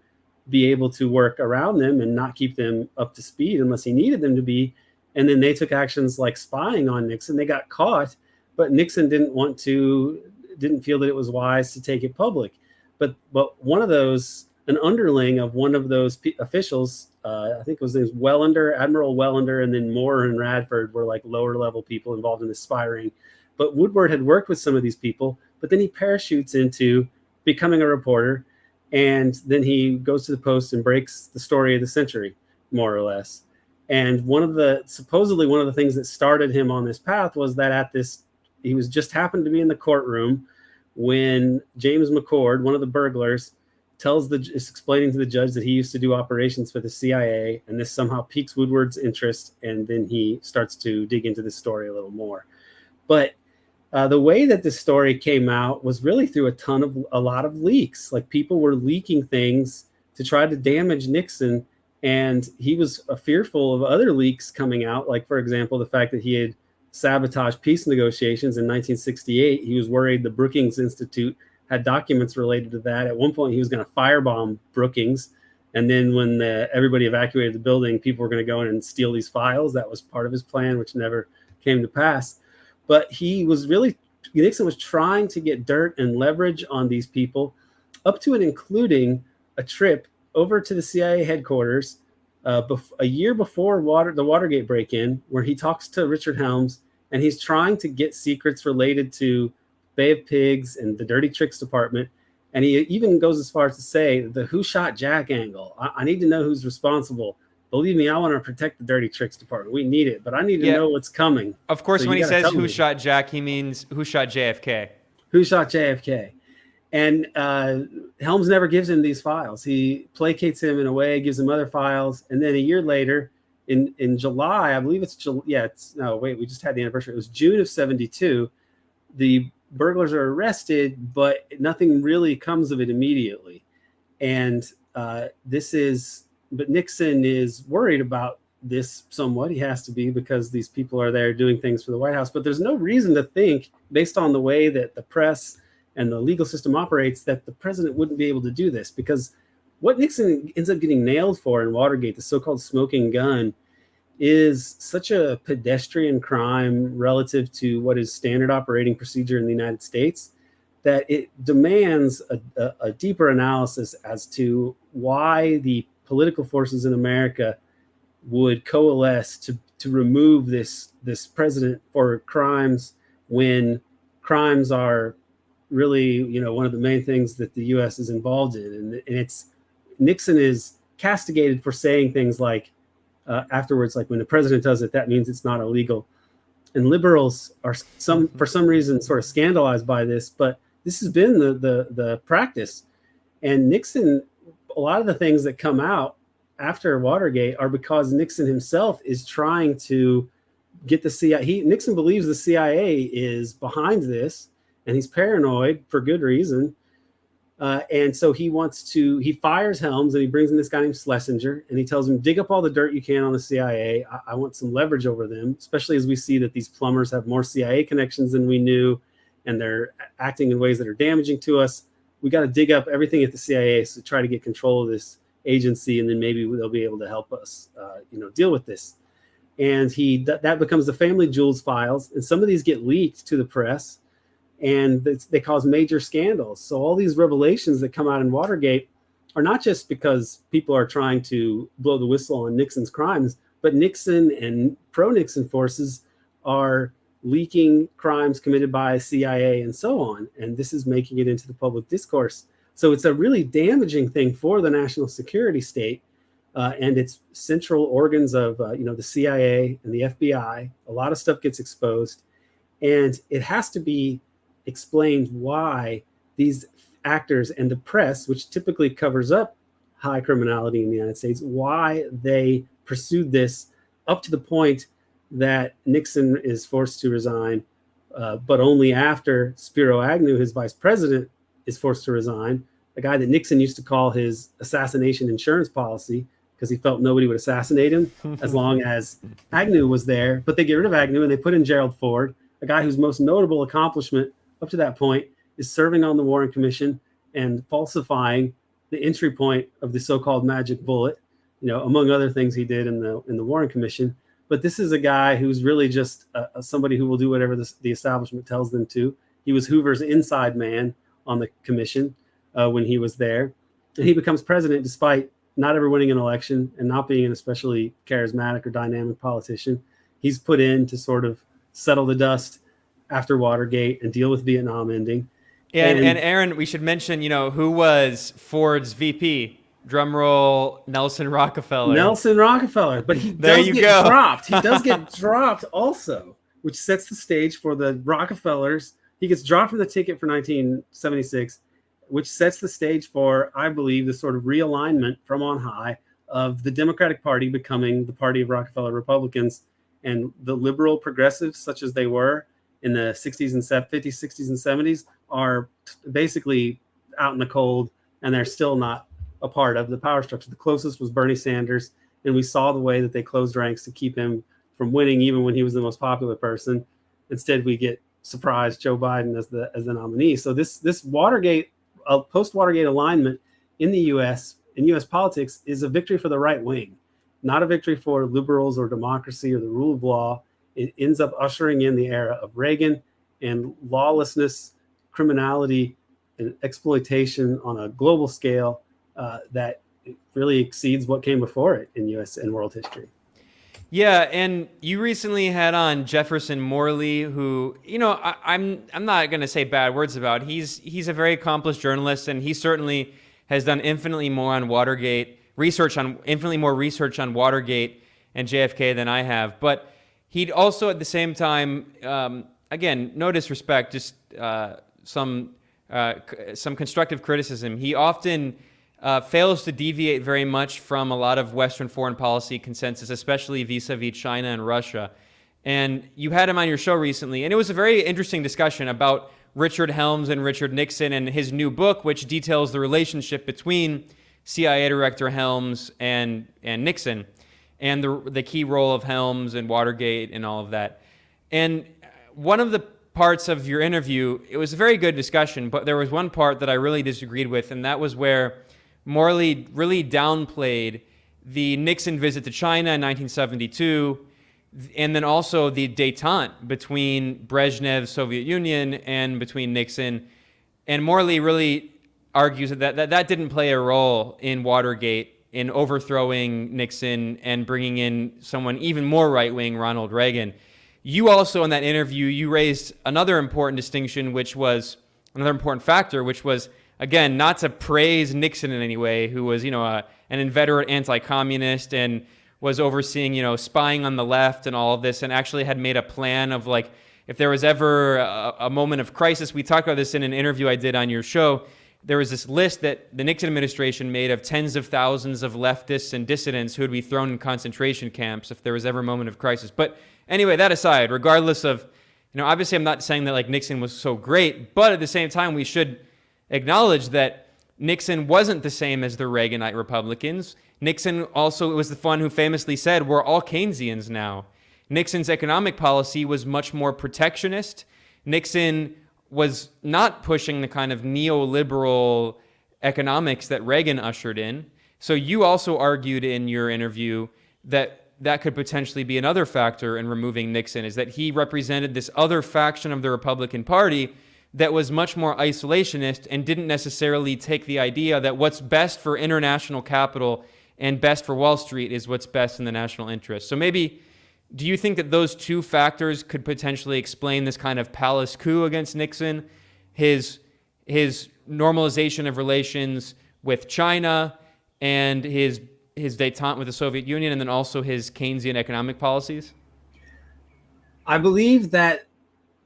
be able to work around them and not keep them up to speed unless he needed them to be. And then they took actions like spying on Nixon. They got caught, but Nixon didn't feel that it was wise to take it public. But one of those, an underling of one of those officials, I think it was Admiral Wellender, and then Moore and Radford were like lower level people involved in this spy ring. But Woodward had worked with some of these people, but then he parachutes into becoming a reporter, and then he goes to the Post and breaks the story of the century, more or less. And supposedly one of the things that started him on this path was that he was just happened to be in the courtroom when James McCord, one of the burglars, is explaining to the judge that he used to do operations for the CIA, and this somehow piques Woodward's interest, and then he starts to dig into this story a little more. But the way that this story came out was really through a lot of leaks. Like, people were leaking things to try to damage Nixon, and he was fearful of other leaks coming out. Like, for example, the fact that he had sabotaged peace negotiations in 1968. He was worried the Brookings Institute had documents related to that. At one point, he was going to firebomb Brookings. And then when everybody evacuated the building, people were going to go in and steal these files. That was part of his plan, which never came to pass. But Nixon was trying to get dirt and leverage on these people, up to and including a trip over to the CIA headquarters a year before the Watergate break-in, where he talks to Richard Helms, and he's trying to get secrets related to Bay of Pigs and the Dirty Tricks Department. And he even goes as far as to say the "Who Shot Jack" angle. I need to know who's responsible. Believe me, I want to protect the Dirty Tricks Department. We need it, but I need to know what's coming. Of course, so when he says "Who shot Jack," he means who shot JFK. Who shot JFK? And Helms never gives him these files. He placates him in a way, gives him other files, and then a year later, in July, I believe it's July. Yeah, we just had the anniversary. It was June of '72. The burglars are arrested, but nothing really comes of it immediately. And but Nixon is worried about this somewhat. He has to be, because these people are there doing things for the White House. But there's no reason to think, based on the way that the press and the legal system operates, that the president wouldn't be able to do this. Because what Nixon ends up getting nailed for in Watergate, the so-called smoking gun, is such a pedestrian crime relative to what is standard operating procedure in the United States, that it demands a deeper analysis as to why the political forces in America would coalesce to remove this president for crimes, when crimes are really, one of the main things that the U.S. is involved in. And Nixon is castigated for saying things like, afterwards, like, when the president does it, that means it's not illegal. And liberals are for some reason sort of scandalized by this, but this has been the practice. And Nixon, a lot of the things that come out after Watergate are because Nixon himself is trying to get the CIA. Nixon believes the CIA is behind this, and he's paranoid for good reason. And so he fires Helms, and he brings in this guy named Schlesinger, and he tells him, dig up all the dirt you can on the CIA. I want some leverage over them, especially as we see that these plumbers have more CIA connections than we knew, and they're acting in ways that are damaging to us. We got to dig up everything at the CIA to try to get control of this agency, and then maybe they'll be able to help us, deal with this. And that becomes the family jewels files, and some of these get leaked to the press, and they cause major scandals. So all these revelations that come out in Watergate are not just because people are trying to blow the whistle on Nixon's crimes, but Nixon and pro-Nixon forces are leaking crimes committed by CIA and so on. And this is making it into the public discourse. So it's a really damaging thing for the national security state and its central organs of, the CIA and the FBI. A lot of stuff gets exposed, and it has to be explained why these actors and the press, which typically covers up high criminality in the United States, why they pursued this up to the point that Nixon is forced to resign, but only after Spiro Agnew, his vice president, is forced to resign, a guy that Nixon used to call his assassination insurance policy because he felt nobody would assassinate him as long as Agnew was there. But they get rid of Agnew and they put in Gerald Ford, a guy whose most notable accomplishment up to that point is serving on the Warren Commission and falsifying the entry point of the so-called magic bullet, among other things he did in the Warren Commission. But this is a guy who's really just somebody who will do whatever the establishment tells them to. He was Hoover's inside man on the commission when he was there. And he becomes president despite not ever winning an election and not being an especially charismatic or dynamic politician. He's put in to sort of settle the dust after Watergate and deal with Vietnam ending. And Aaron, we should mention, who was Ford's VP? Drum roll, Nelson Rockefeller. Nelson Rockefeller, but he does get dropped. He does get dropped also, which sets the stage for the Rockefellers. He gets dropped from the ticket for 1976, which sets the stage for, I believe, the sort of realignment from on high of the Democratic Party becoming the party of Rockefeller Republicans, and the liberal progressives, such as they were in the 60s and 50s, 60s, and 70s, are basically out in the cold, and they're still not a part of the power structure. The closest was Bernie Sanders, and we saw the way that they closed ranks to keep him from winning, even when he was the most popular person. Instead, we get surprised Joe Biden as the nominee. So this Watergate, post-Watergate alignment in the U.S. in U.S. politics is a victory for the right wing, not a victory for liberals or democracy or the rule of law. It ends up ushering in the era of Reagan and lawlessness, criminality, and exploitation on a global scale that really exceeds what came before it in U.S. and world history. Yeah, and you recently had on Jefferson Morley, who, I'm not going to say bad words about. He's a very accomplished journalist, and he certainly has done infinitely more on research on Watergate and JFK than I have. But he'd also, at the same time, again, no disrespect, just some constructive criticism. He often fails to deviate very much from a lot of Western foreign policy consensus, especially vis-a-vis China and Russia. And you had him on your show recently, and it was a very interesting discussion about Richard Helms and Richard Nixon and his new book, which details the relationship between CIA Director Helms and Nixon, and the key role of Helms and Watergate and all of that. And one of the parts of your interview, it was a very good discussion, but there was one part that I really disagreed with, and that was where Morley really downplayed the Nixon visit to China in 1972, and then also the détente between Brezhnev's Soviet Union and between Nixon. And Morley really argues that didn't play a role in Watergate, in overthrowing Nixon and bringing in someone even more right-wing, Ronald Reagan. You also, in that interview, you raised another important distinction, another important factor, which was, again, not to praise Nixon in any way, who was, an inveterate anti-communist and was overseeing, spying on the left and all of this, and actually had made a plan of, like, if there was ever a moment of crisis. We talked about this in an interview I did on your show. There was this list that the Nixon administration made of tens of thousands of leftists and dissidents who would be thrown in concentration camps if there was ever a moment of crisis. But anyway, that aside, regardless of obviously I'm not saying that like Nixon was so great, but at the same time, we should acknowledge that Nixon wasn't the same as the Reaganite Republicans. Nixon also was the one who famously said, we're all Keynesians now. Nixon's economic policy was much more protectionist. Nixon was not pushing the kind of neoliberal economics that Reagan ushered in. So you also argued in your interview that that could potentially be another factor in removing Nixon, is that he represented this other faction of the Republican Party that was much more isolationist and didn't necessarily take the idea that what's best for international capital and best for Wall Street is what's best in the national interest. So maybe, do you think that those two factors could potentially explain this kind of palace coup against Nixon, his normalization of relations with China, and his détente with the Soviet Union, and then also his Keynesian economic policies? I believe that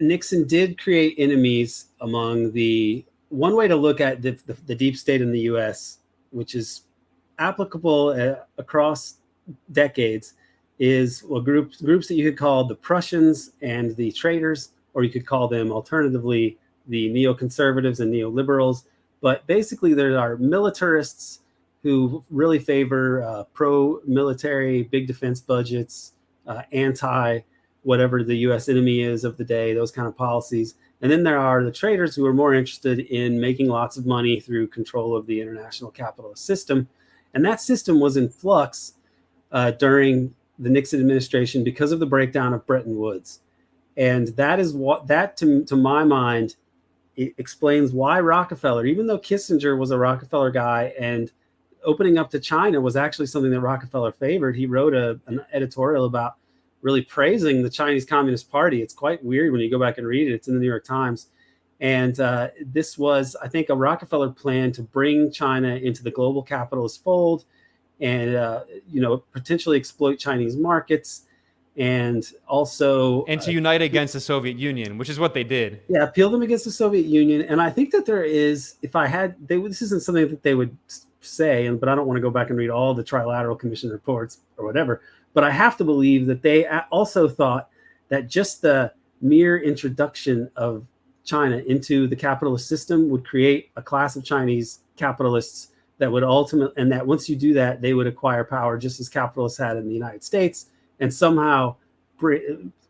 Nixon did create enemies among one way to look at the deep state in the US, which is applicable across decades, is groups that you could call the Prussians and the traitors, or you could call them alternatively the neoconservatives and neoliberals. But basically there are militarists who really favor pro-military, big defense budgets, anti whatever the U.S. enemy is of the day, those kind of policies. And then there are the traders who are more interested in making lots of money through control of the international capitalist system. And that system was in flux during the Nixon administration because of the breakdown of Bretton Woods. And that is to my mind, it explains why Rockefeller, even though Kissinger was a Rockefeller guy and opening up to China was actually something that Rockefeller favored, he wrote an editorial about really praising the Chinese Communist Party. It's quite weird when you go back and read it. It's in the New York Times. And this was, I think, a Rockefeller plan to bring China into the global capitalist fold and, potentially exploit Chinese markets and also... And to unite against the Soviet Union, which is what they did. Yeah, appeal them against the Soviet Union. And I think that there is, this isn't something that they would say, but I don't want to go back and read all the Trilateral Commission reports or whatever. But I have to believe that they also thought that just the mere introduction of China into the capitalist system would create a class of Chinese capitalists that would and that once you do that, they would acquire power just as capitalists had in the United States and somehow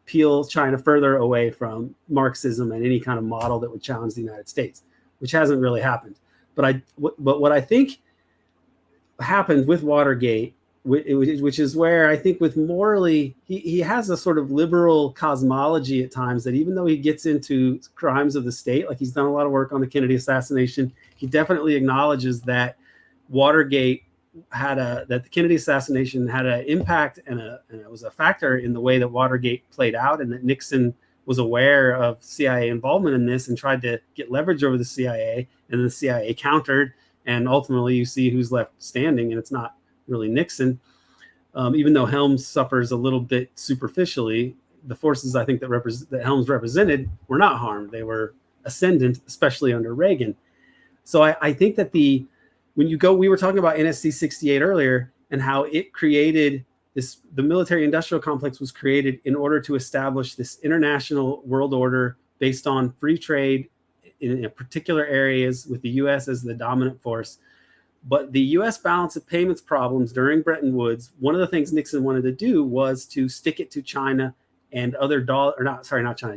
peel China further away from Marxism and any kind of model that would challenge the United States, which hasn't really happened. But what I think happened with Watergate, which is where I think with morally, he has a sort of liberal cosmology at times that even though he gets into crimes of the state, like he's done a lot of work on the Kennedy assassination, he definitely acknowledges that Watergate that the Kennedy assassination had an impact and it was a factor in the way that Watergate played out, and that Nixon was aware of CIA involvement in this and tried to get leverage over the CIA, and the CIA countered, and ultimately you see who's left standing, and it's not really Nixon. Even though Helms suffers a little bit superficially, the forces I think that Helms represented were not harmed. They were ascendant, especially under Reagan. So I think that we were talking about NSC 68 earlier and how it created the military industrial complex was created in order to establish this international world order based on free trade in particular areas with the US as the dominant force. But the US balance of payments problems during Bretton Woods, one of the things Nixon wanted to do was to stick it to China and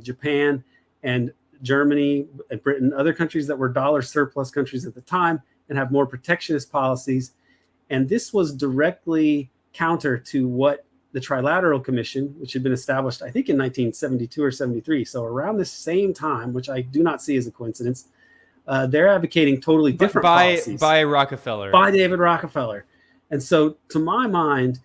Japan and Germany and Britain, other countries that were dollar surplus countries at the time, and have more protectionist policies. And this was directly counter to what the Trilateral Commission, which had been established, I think, in 1972 or 73. So around the same time, which I do not see as a coincidence, they're advocating totally different policies. By Rockefeller. By David Rockefeller. And so to my mind,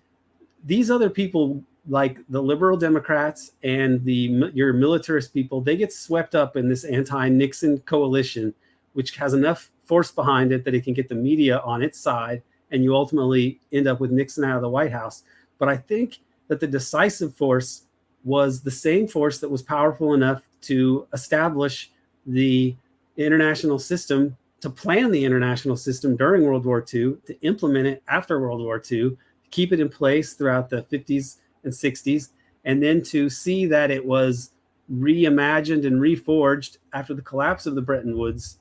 these other people, like the liberal Democrats and your militarist people, they get swept up in this anti-Nixon coalition, which has enough force behind it that it can get the media on its side, and you ultimately end up with Nixon out of the White House. But I think that the decisive force was the same force that was powerful enough to establish the international system, to plan the international system during World War II, to implement it after World War II, keep it in place throughout the 50s and 60s, and then to see that it was reimagined and reforged after the collapse of the Bretton Woods,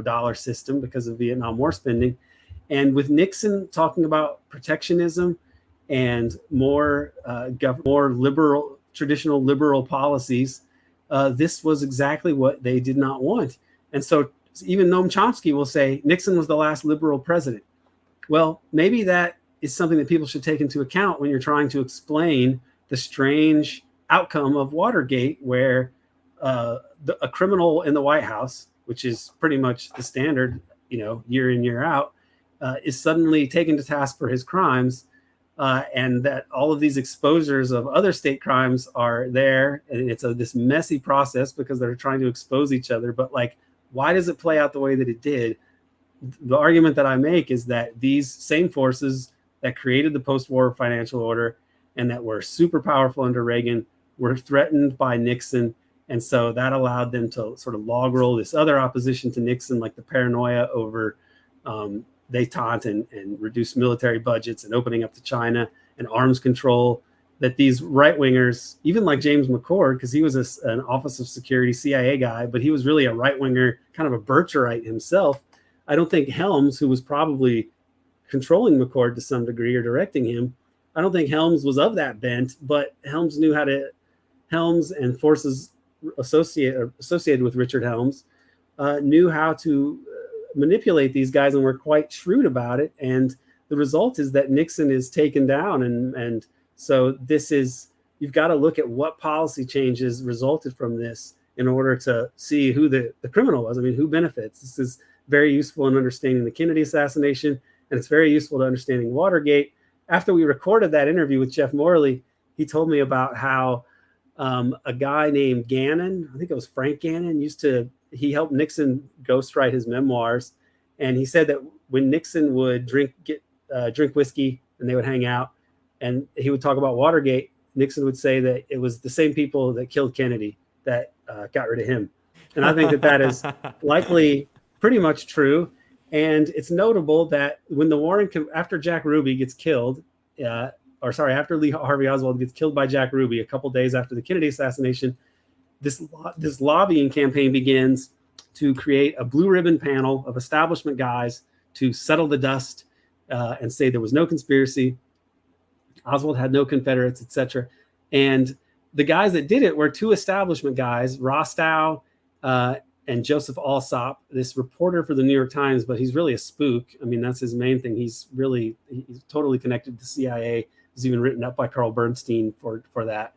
dollar system because of Vietnam War spending. And with Nixon talking about protectionism and more traditional liberal policies, this was exactly what they did not want. And so even Noam Chomsky will say Nixon was the last liberal president. Well, maybe that is something that people should take into account when you're trying to explain the strange outcome of Watergate, where a criminal in the White House, which is pretty much the standard, year in, year out, is suddenly taken to task for his crimes, and that all of these exposures of other state crimes are there. And it's this messy process because they're trying to expose each other. But why does it play out the way that it did? The argument that I make is that these same forces that created the post-war financial order and that were super powerful under Reagan were threatened by Nixon. And so that allowed them to sort of log roll this other opposition to Nixon, like the paranoia over détente and reduced military budgets and opening up to China and arms control, that these right-wingers, even like James McCord, because he was an Office of Security CIA guy, but he was really a right-winger, kind of a Bircherite himself. I don't think Helms, who was probably controlling McCord to some degree or directing him, I don't think Helms was of that bent, but Helms and forces associated with Richard Helms knew how to manipulate these guys and were quite shrewd about it. And the result is that Nixon is taken down. And so you've got to look at what policy changes resulted from this in order to see who the criminal was. I mean, who benefits? This is very useful in understanding the Kennedy assassination, and it's very useful to understanding Watergate. After we recorded that interview with Jeff Morley, he told me about how a guy named Gannon, I think it was Frank Gannon, he helped Nixon ghostwrite his memoirs. And he said that when Nixon would drink whiskey and they would hang out and he would talk about Watergate, Nixon would say that it was the same people that killed Kennedy that got rid of him. And I think that is likely pretty much true. And it's notable that when after Jack Ruby gets killed, after Lee Harvey Oswald gets killed by Jack Ruby a couple days after the Kennedy assassination, this lobbying campaign begins to create a blue ribbon panel of establishment guys to settle the dust and say there was no conspiracy. Oswald had no Confederates, etc. And the guys that did it were two establishment guys, Rostow and Joseph Alsop, this reporter for the New York Times, but he's really a spook. I mean, that's his main thing. He's totally connected to the CIA. He's even written up by Carl Bernstein for that.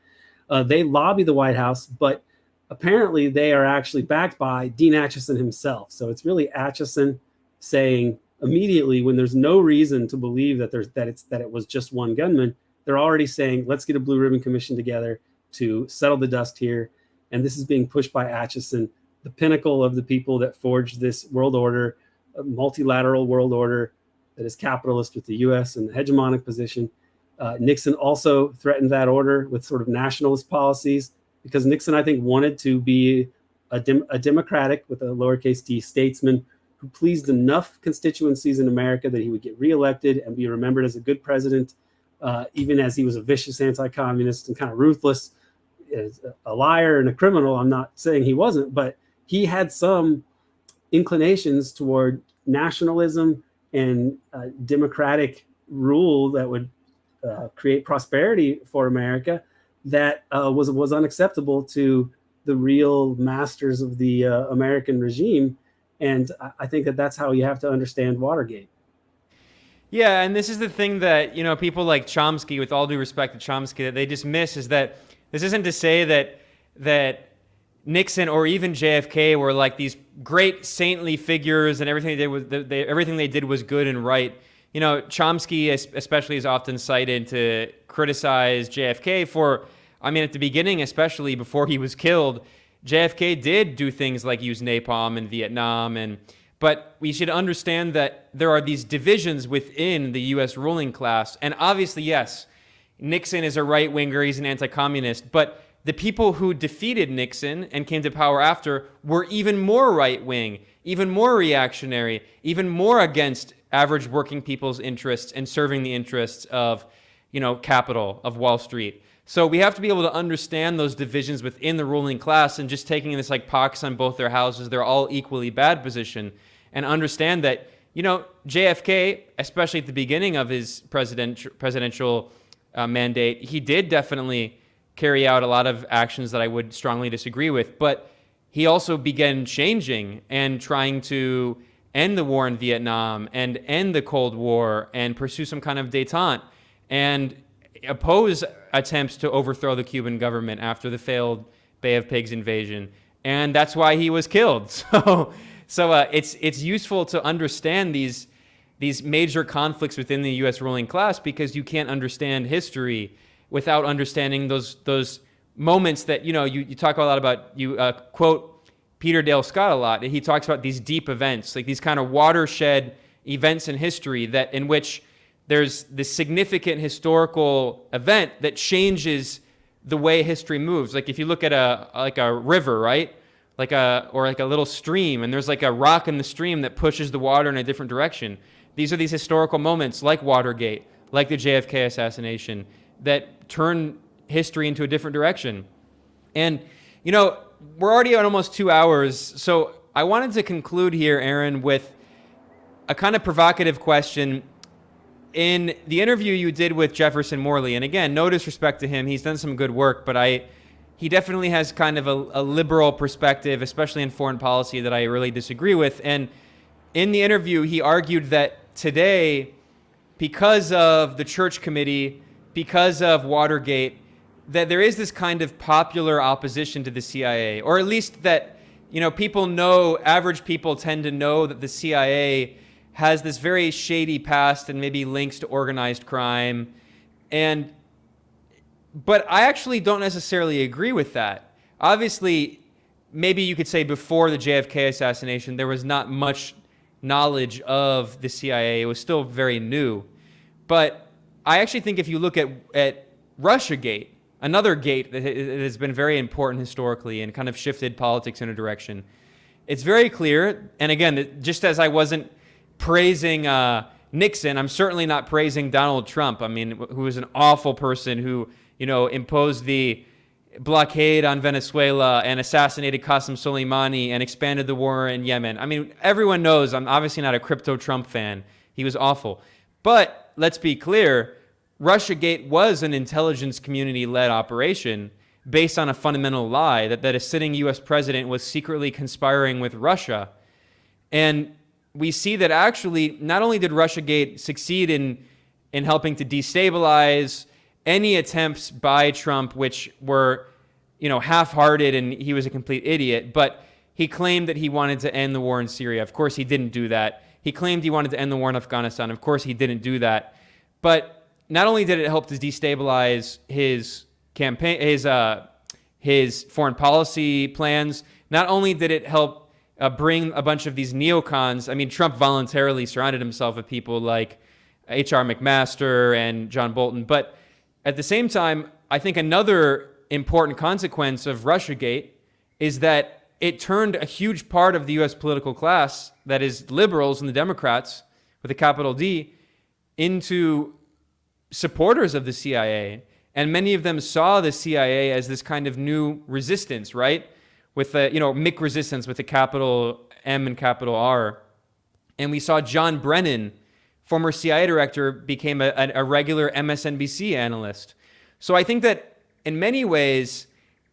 They lobby the White House, but apparently they are actually backed by Dean Acheson himself. So it's really Acheson saying immediately, when there's no reason to believe that it was just one gunman, they're already saying, let's get a Blue Ribbon Commission together to settle the dust here. And this is being pushed by Acheson, the pinnacle of the people that forged this world order, a multilateral world order that is capitalist with the US and the hegemonic position. Nixon also threatened that order with sort of nationalist policies, because Nixon, I think, wanted to be a democratic, with a lowercase d, statesman who pleased enough constituencies in America that he would get reelected and be remembered as a good president, even as he was a vicious anti-communist and kind of ruthless, a liar and a criminal. I'm not saying he wasn't, but he had some inclinations toward nationalism and democratic rule that would create prosperity for America that was unacceptable to the real masters of the American regime. And I think that's how you have to understand Watergate. Yeah, and this is the thing that, people like Chomsky, with all due respect to Chomsky, that they dismiss, is that this isn't to say that Nixon or even JFK were like these great saintly figures and everything they did was good and right. Chomsky especially is often cited to criticize JFK for, at the beginning, especially before he was killed, JFK did do things like use napalm in Vietnam, but we should understand that there are these divisions within the U.S. ruling class. And obviously, yes, Nixon is a right-winger, he's an anti-communist, but the people who defeated Nixon and came to power after were even more right-wing, even more reactionary, even more against average working people's interests and serving the interests of, capital, of Wall Street. So we have to be able to understand those divisions within the ruling class, and just taking this like pox on both their houses, they're all equally bad position, and understand that, JFK, especially at the beginning of his presidential mandate, he did definitely carry out a lot of actions that I would strongly disagree with, but he also began changing and trying to end the war in Vietnam and end the Cold War and pursue some kind of détente and oppose attempts to overthrow the Cuban government after the failed Bay of Pigs invasion. And that's why he was killed. So it's useful to understand these major conflicts within the U.S. ruling class, because you can't understand history without understanding those moments that, you talk a lot about. You quote Peter Dale Scott a lot. He talks about these deep events, like these kind of watershed events in history in which there's this significant historical event that changes the way history moves. Like if you look at a river, right? Or a little stream, and there's like a rock in the stream that pushes the water in a different direction. These are these historical moments like Watergate, like the JFK assassination, that turn history into a different direction. And, we're already at almost 2 hours, so I wanted to conclude here, Aaron, with a kind of provocative question. In the interview you did with Jefferson Morley, and again, no disrespect to him, he's done some good work, but he definitely has kind of a liberal perspective, especially in foreign policy, that I really disagree with. And in the interview, he argued that today, because of the Church Committee, because of Watergate, that there is this kind of popular opposition to the CIA, or at least that, people know, average people tend to know that the CIA has this very shady past and maybe links to organized crime. But I actually don't necessarily agree with that. Obviously, maybe you could say before the JFK assassination, there was not much knowledge of the CIA. It was still very new. But I actually think if you look at Russiagate, another gate that has been very important historically and kind of shifted politics in a direction, it's very clear. And again, just as I wasn't praising Nixon, I'm certainly not praising Donald Trump. I mean, who was an awful person who, imposed the blockade on Venezuela and assassinated Qasem Soleimani and expanded the war in Yemen. I mean, everyone knows I'm obviously not a crypto Trump fan. He was awful. But let's be clear, Russiagate was an intelligence community-led operation based on a fundamental lie that a sitting U.S. president was secretly conspiring with Russia. And we see that actually, not only did Russiagate succeed in helping to destabilize any attempts by Trump, which were, half-hearted and he was a complete idiot, but he claimed that he wanted to end the war in Syria. Of course, he didn't do that. He claimed he wanted to end the war in Afghanistan. Of course, he didn't do that. But not only did it help to destabilize his campaign, his foreign policy plans, not only did it help bring a bunch of these neocons. I mean, Trump voluntarily surrounded himself with people like H.R. McMaster and John Bolton, but at the same time, I think another important consequence of Russiagate is that it turned a huge part of the U.S. political class, that is liberals and the Democrats with a capital D, into supporters of the CIA. And many of them saw the CIA as this kind of new resistance, right? With the, Mick resistance with a capital M and capital R. And we saw John Brennan, former CIA director, became a regular MSNBC analyst. So I think that in many ways,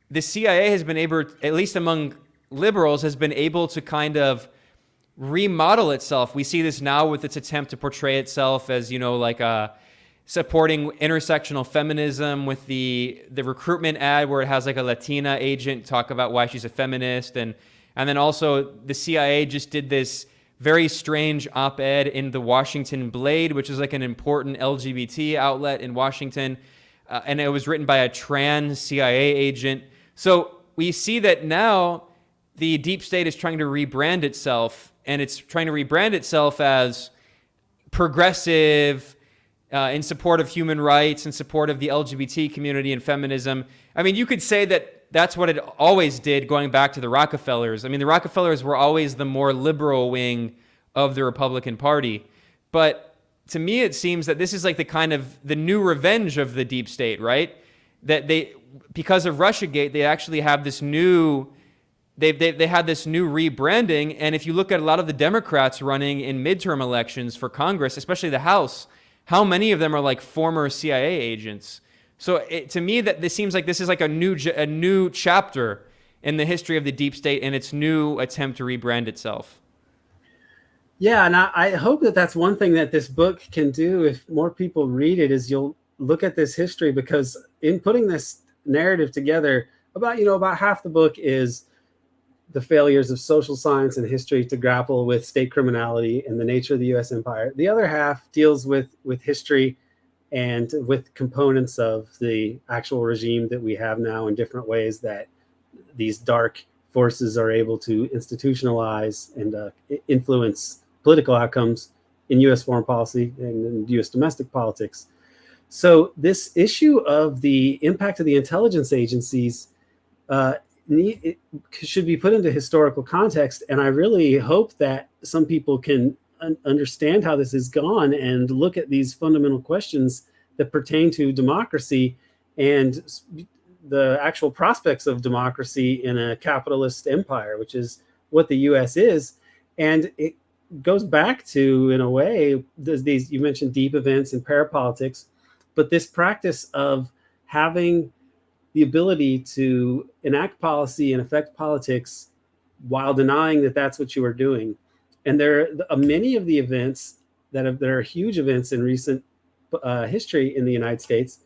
the CIA has been able, at least among liberals, has been able to kind of remodel itself. We see this now with its attempt to portray itself as, supporting intersectional feminism with the recruitment ad where it has like a Latina agent talk about why she's a feminist. And then also the CIA just did this very strange op-ed in the Washington Blade, which is like an important LGBT outlet in Washington. And it was written by a trans CIA agent. So we see that now the deep state is trying to rebrand itself, and it's trying to rebrand itself as progressive, in support of human rights, in support of the LGBT community and feminism. I mean, you could say that that's what it always did, going back to the Rockefellers. I mean, the Rockefellers were always the more liberal wing of the Republican Party. But to me, it seems that this is like the kind of the new revenge of the deep state, right? that because of Russiagate, they actually have this new, they had this new rebranding. And if you look at a lot of the Democrats running in midterm elections for Congress, especially the House, how many of them are like former CIA agents? So to me, that this seems like this is like a new chapter in the history of the deep state and its new attempt to rebrand itself. Yeah, and I hope that that's one thing that this book can do if more people read it, is you'll look at this history, because in putting this narrative together, about half the book is the failures of social science and history to grapple with state criminality and the nature of the U.S. empire. The other half deals with history and with components of the actual regime that we have now in different ways that these dark forces are able to institutionalize and influence political outcomes in U.S. foreign policy and in U.S. domestic politics. So this issue of the impact of the intelligence agencies it should be put into historical context. And I really hope that some people can understand how this has gone and look at these fundamental questions that pertain to democracy and the actual prospects of democracy in a capitalist empire, which is what the U.S. is. And it goes back to, in a way, these, you mentioned deep events and parapolitics, but this practice of having the ability to enact policy and affect politics while denying that that's what you are doing. And there are many of the events that are huge events in recent history in the United States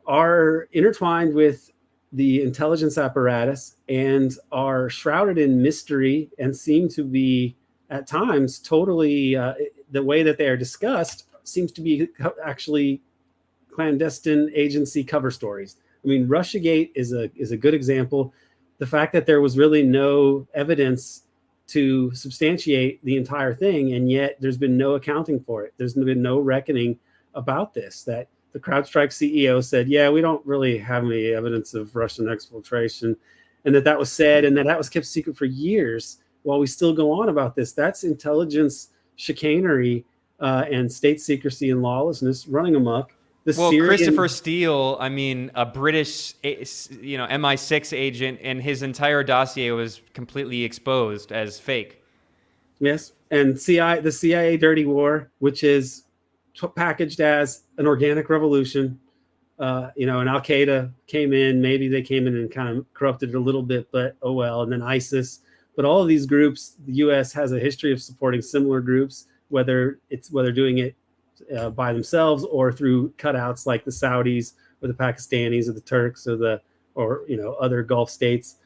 are intertwined with the intelligence apparatus and are shrouded in mystery and seem to be at times totally, the way that they are discussed seems to be actually clandestine agency cover stories. I mean, Russiagate is a good example. The fact that there was really no evidence to substantiate the entire thing, and yet there's been no accounting for it. There's been no reckoning about this, that the CrowdStrike CEO said, yeah, we don't really have any evidence of Russian exfiltration, and that was said, and that was kept secret for years while we still go on about this. That's intelligence chicanery and state secrecy and lawlessness running amok. Christopher Steele, I mean, a British, MI6 agent, and his entire dossier was completely exposed as fake. Yes, and the CIA dirty war, which is packaged as an organic revolution, and Al Qaeda came in. Maybe they came in and kind of corrupted it a little bit, but oh well. And then ISIS, but all of these groups, the U.S. has a history of supporting similar groups, whether doing it by themselves or through cutouts like the Saudis or the Pakistanis or the Turks or other Gulf states.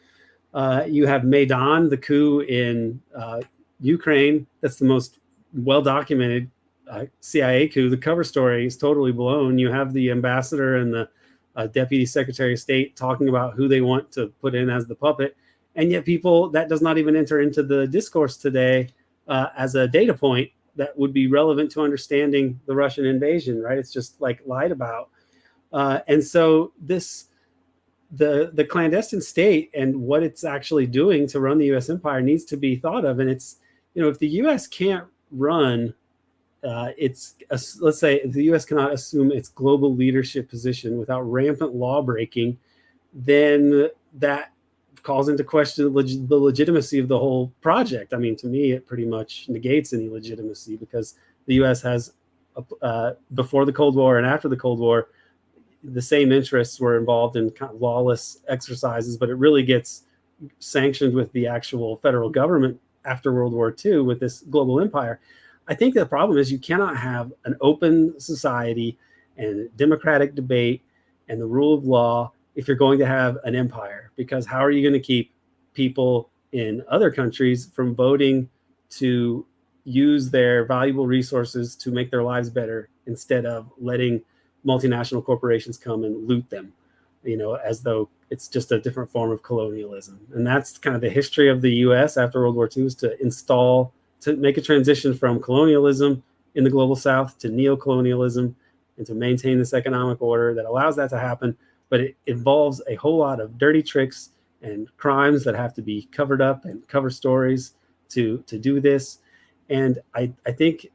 You have Maidan, the coup in Ukraine. That's the most well-documented CIA coup. The cover story is totally blown. You have the ambassador and the deputy secretary of state talking about who they want to put in as the puppet. And yet that does not even enter into the discourse today as a data point that would be relevant to understanding the Russian invasion, right? It's just like lied about. And so the clandestine state and what it's actually doing to run the U.S. empire needs to be thought of. And it's, if the U.S. can't run, let's say if the U.S. cannot assume its global leadership position without rampant law breaking, then that calls into question the legitimacy of the whole project. I mean, to me, it pretty much negates any legitimacy, because the U.S. has, before the Cold War and after the Cold War, the same interests were involved in kind of lawless exercises, but it really gets sanctioned with the actual federal government after World War II with this global empire. I think the problem is you cannot have an open society and democratic debate and the rule of law if you're going to have an empire, because how are you going to keep people in other countries from voting to use their valuable resources to make their lives better instead of letting multinational corporations come and loot them, as though it's just a different form of colonialism. And that's kind of the history of the US after World War II, is to make a transition from colonialism in the global South to neocolonialism, and to maintain this economic order that allows that to happen. But it involves a whole lot of dirty tricks and crimes that have to be covered up and cover stories to do this. And I think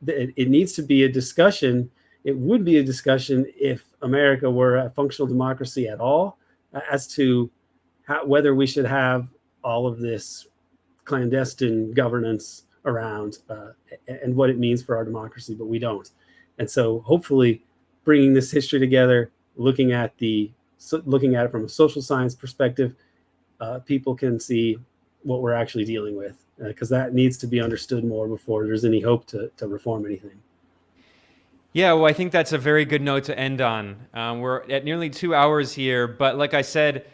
that it needs to be a discussion it would be a discussion if America were a functional democracy at all, as to whether we should have all of this clandestine governance around and what it means for our democracy, but we don't. And so hopefully bringing this history together, looking at it from a social science perspective, people can see what we're actually dealing with, because that needs to be understood more before there's any hope to reform anything. Yeah, well, I think that's a very good note to end on. We're at nearly 2 hours here, but like I said,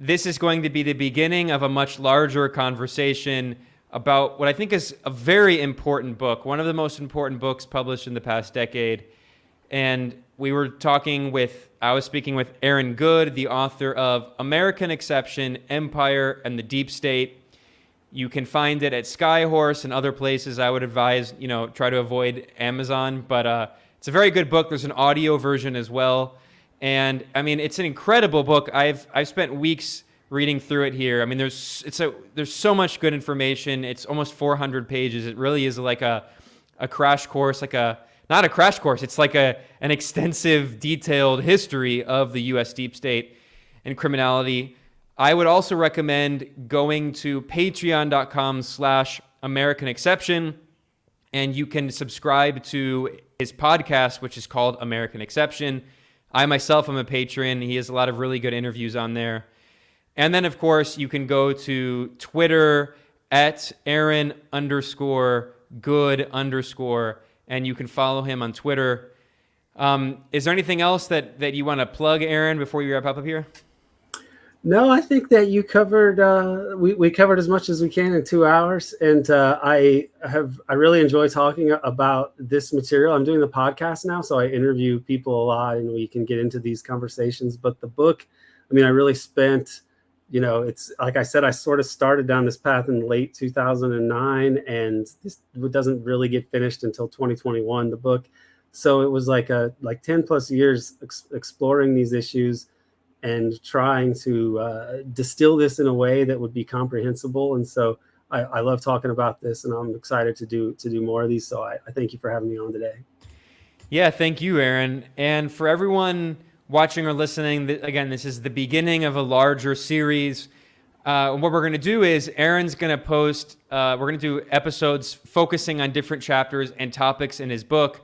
this is going to be the beginning of a much larger conversation about what I think is a very important book, one of the most important books published in the past decade. And I was speaking with Aaron Goode, the author of American Exception, Empire, and the Deep State. You can find it at Skyhorse and other places. I would advise, try to avoid Amazon, but it's a very good book. There's an audio version as well. And I mean, it's an incredible book. I've spent weeks reading through it here. I mean, there's so much good information. It's almost 400 pages. It really is like a crash course, not a crash course. It's like an extensive, detailed history of the U.S. deep state and criminality. I would also recommend going to patreon.com/American Exception, and you can subscribe to his podcast, which is called American Exception. I myself am a patron. He has a lot of really good interviews on there. And then, of course, you can go to Twitter at Aaron_Good_, and you can follow him on Twitter. Is there anything else that you want to plug, Aaron, before you wrap up here? No, I think that you covered, we covered as much as we can in 2 hours. And I really enjoy talking about this material. I'm doing the podcast now, so I interview people a lot and we can get into these conversations. But the book, I mean, I really spent, it's like I said, I sort of started down this path in late 2009, and this doesn't really get finished until 2021, the book. So it was like 10 plus years exploring these issues and trying to distill this in a way that would be comprehensible. And so I love talking about this, and I'm excited to do more of these. So I thank you for having me on today. Yeah, thank you, Aaron. And for everyone watching or listening, again, this is the beginning of a larger series. What we're going to do is Aaron's going to post, we're going to do episodes focusing on different chapters and topics in his book,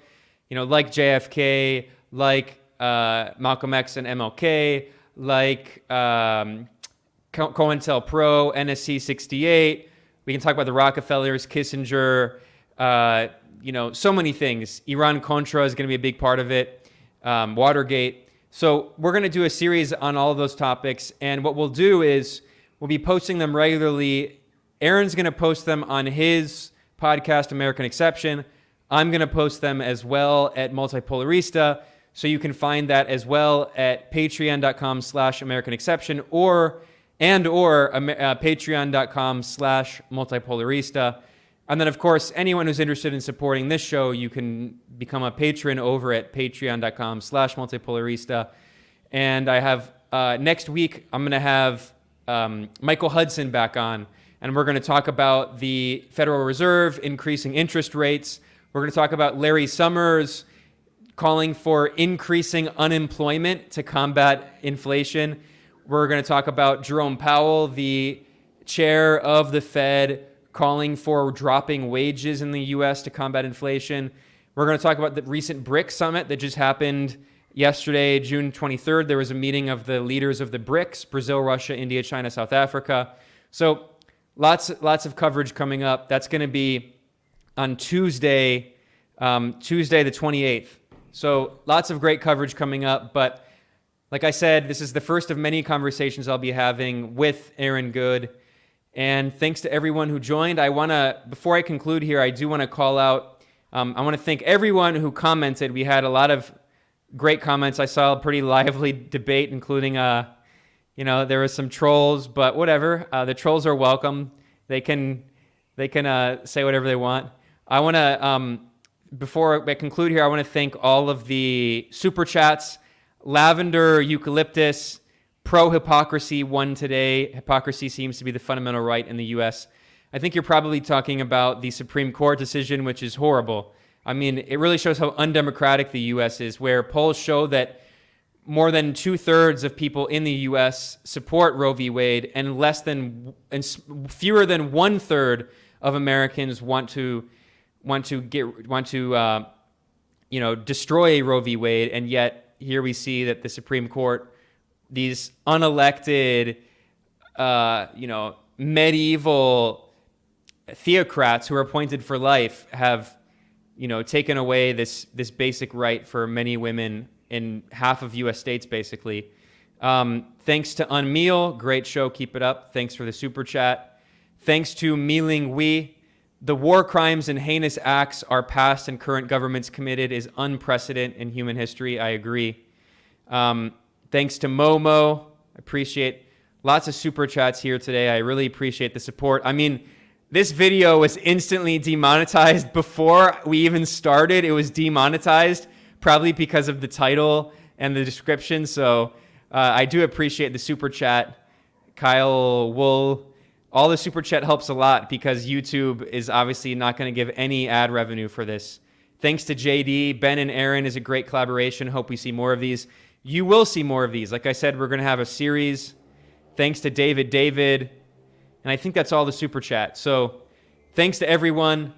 like JFK, like Malcolm X and MLK, like COINTELPRO, NSC 68. We can talk about the Rockefellers, Kissinger, so many things. Iran-Contra is going to be a big part of it, Watergate. So we're going to do a series on all of those topics. And what we'll do is we'll be posting them regularly. Aaron's going to post them on his podcast, American Exception. I'm going to post them as well at Multipolarista. So you can find that as well at patreon.com/American Exception or patreon.com/Multipolarista. And then, of course, anyone who's interested in supporting this show, you can become a patron over at patreon.com/Multipolarista. And I have, next week, I'm going to have Michael Hudson back on, and we're going to talk about the Federal Reserve increasing interest rates. We're going to talk about Larry Summers calling for increasing unemployment to combat inflation. We're going to talk about Jerome Powell, the chair of the Fed, calling for dropping wages in the U.S. to combat inflation. We're going to talk about the recent BRICS summit that just happened yesterday, June 23rd. There was a meeting of the leaders of the BRICS, Brazil, Russia, India, China, South Africa. So lots of coverage coming up. That's going to be on Tuesday the 28th. So lots of great coverage coming up. But like I said, this is the first of many conversations I'll be having with Aaron Goode. And thanks to everyone who joined. Before I conclude here, I do want to call out, I want to thank everyone who commented. We had a lot of great comments. I saw a pretty lively debate, including, there were some trolls, but whatever. The trolls are welcome. They can say whatever they want. I want to, before I conclude here, I want to thank all of the super chats. Lavender Eucalyptus, pro-hypocrisy won today. Hypocrisy seems to be the fundamental right in the U.S. I think you're probably talking about the Supreme Court decision, which is horrible. I mean, it really shows how undemocratic the U.S. is, where polls show that more than 2/3 of people in the U.S. support Roe v. Wade, and fewer than 1/3 of Americans want to destroy Roe v. Wade. And yet here we see that the Supreme Court, these unelected, medieval theocrats who are appointed for life, have, taken away this basic right for many women in half of U.S. states, basically. Thanks to Unmeal, great show, keep it up. Thanks for the super chat. Thanks to Meeling Wee. The war crimes and heinous acts our past and current governments committed is unprecedented in human history. I agree. Thanks to Momo. I appreciate lots of super chats here today. I really appreciate the support. I mean, this video was instantly demonetized before we even started. It was demonetized, probably because of the title and the description. So I do appreciate the super chat. Kyle Wool, all the super chat helps a lot because YouTube is obviously not going to give any ad revenue for this. Thanks to JD. Ben and Aaron is a great collaboration. Hope we see more of these. You will see more of these. Like I said, we're going to have a series. Thanks to David. And I think that's all the super chat. So thanks to everyone.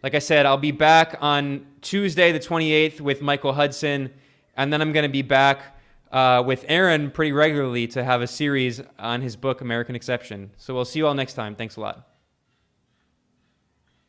Like I said, I'll be back on Tuesday, the 28th with Michael Hudson. And then I'm going to be back with Aaron pretty regularly to have a series on his book, American Exception. So we'll see you all next time. Thanks a lot.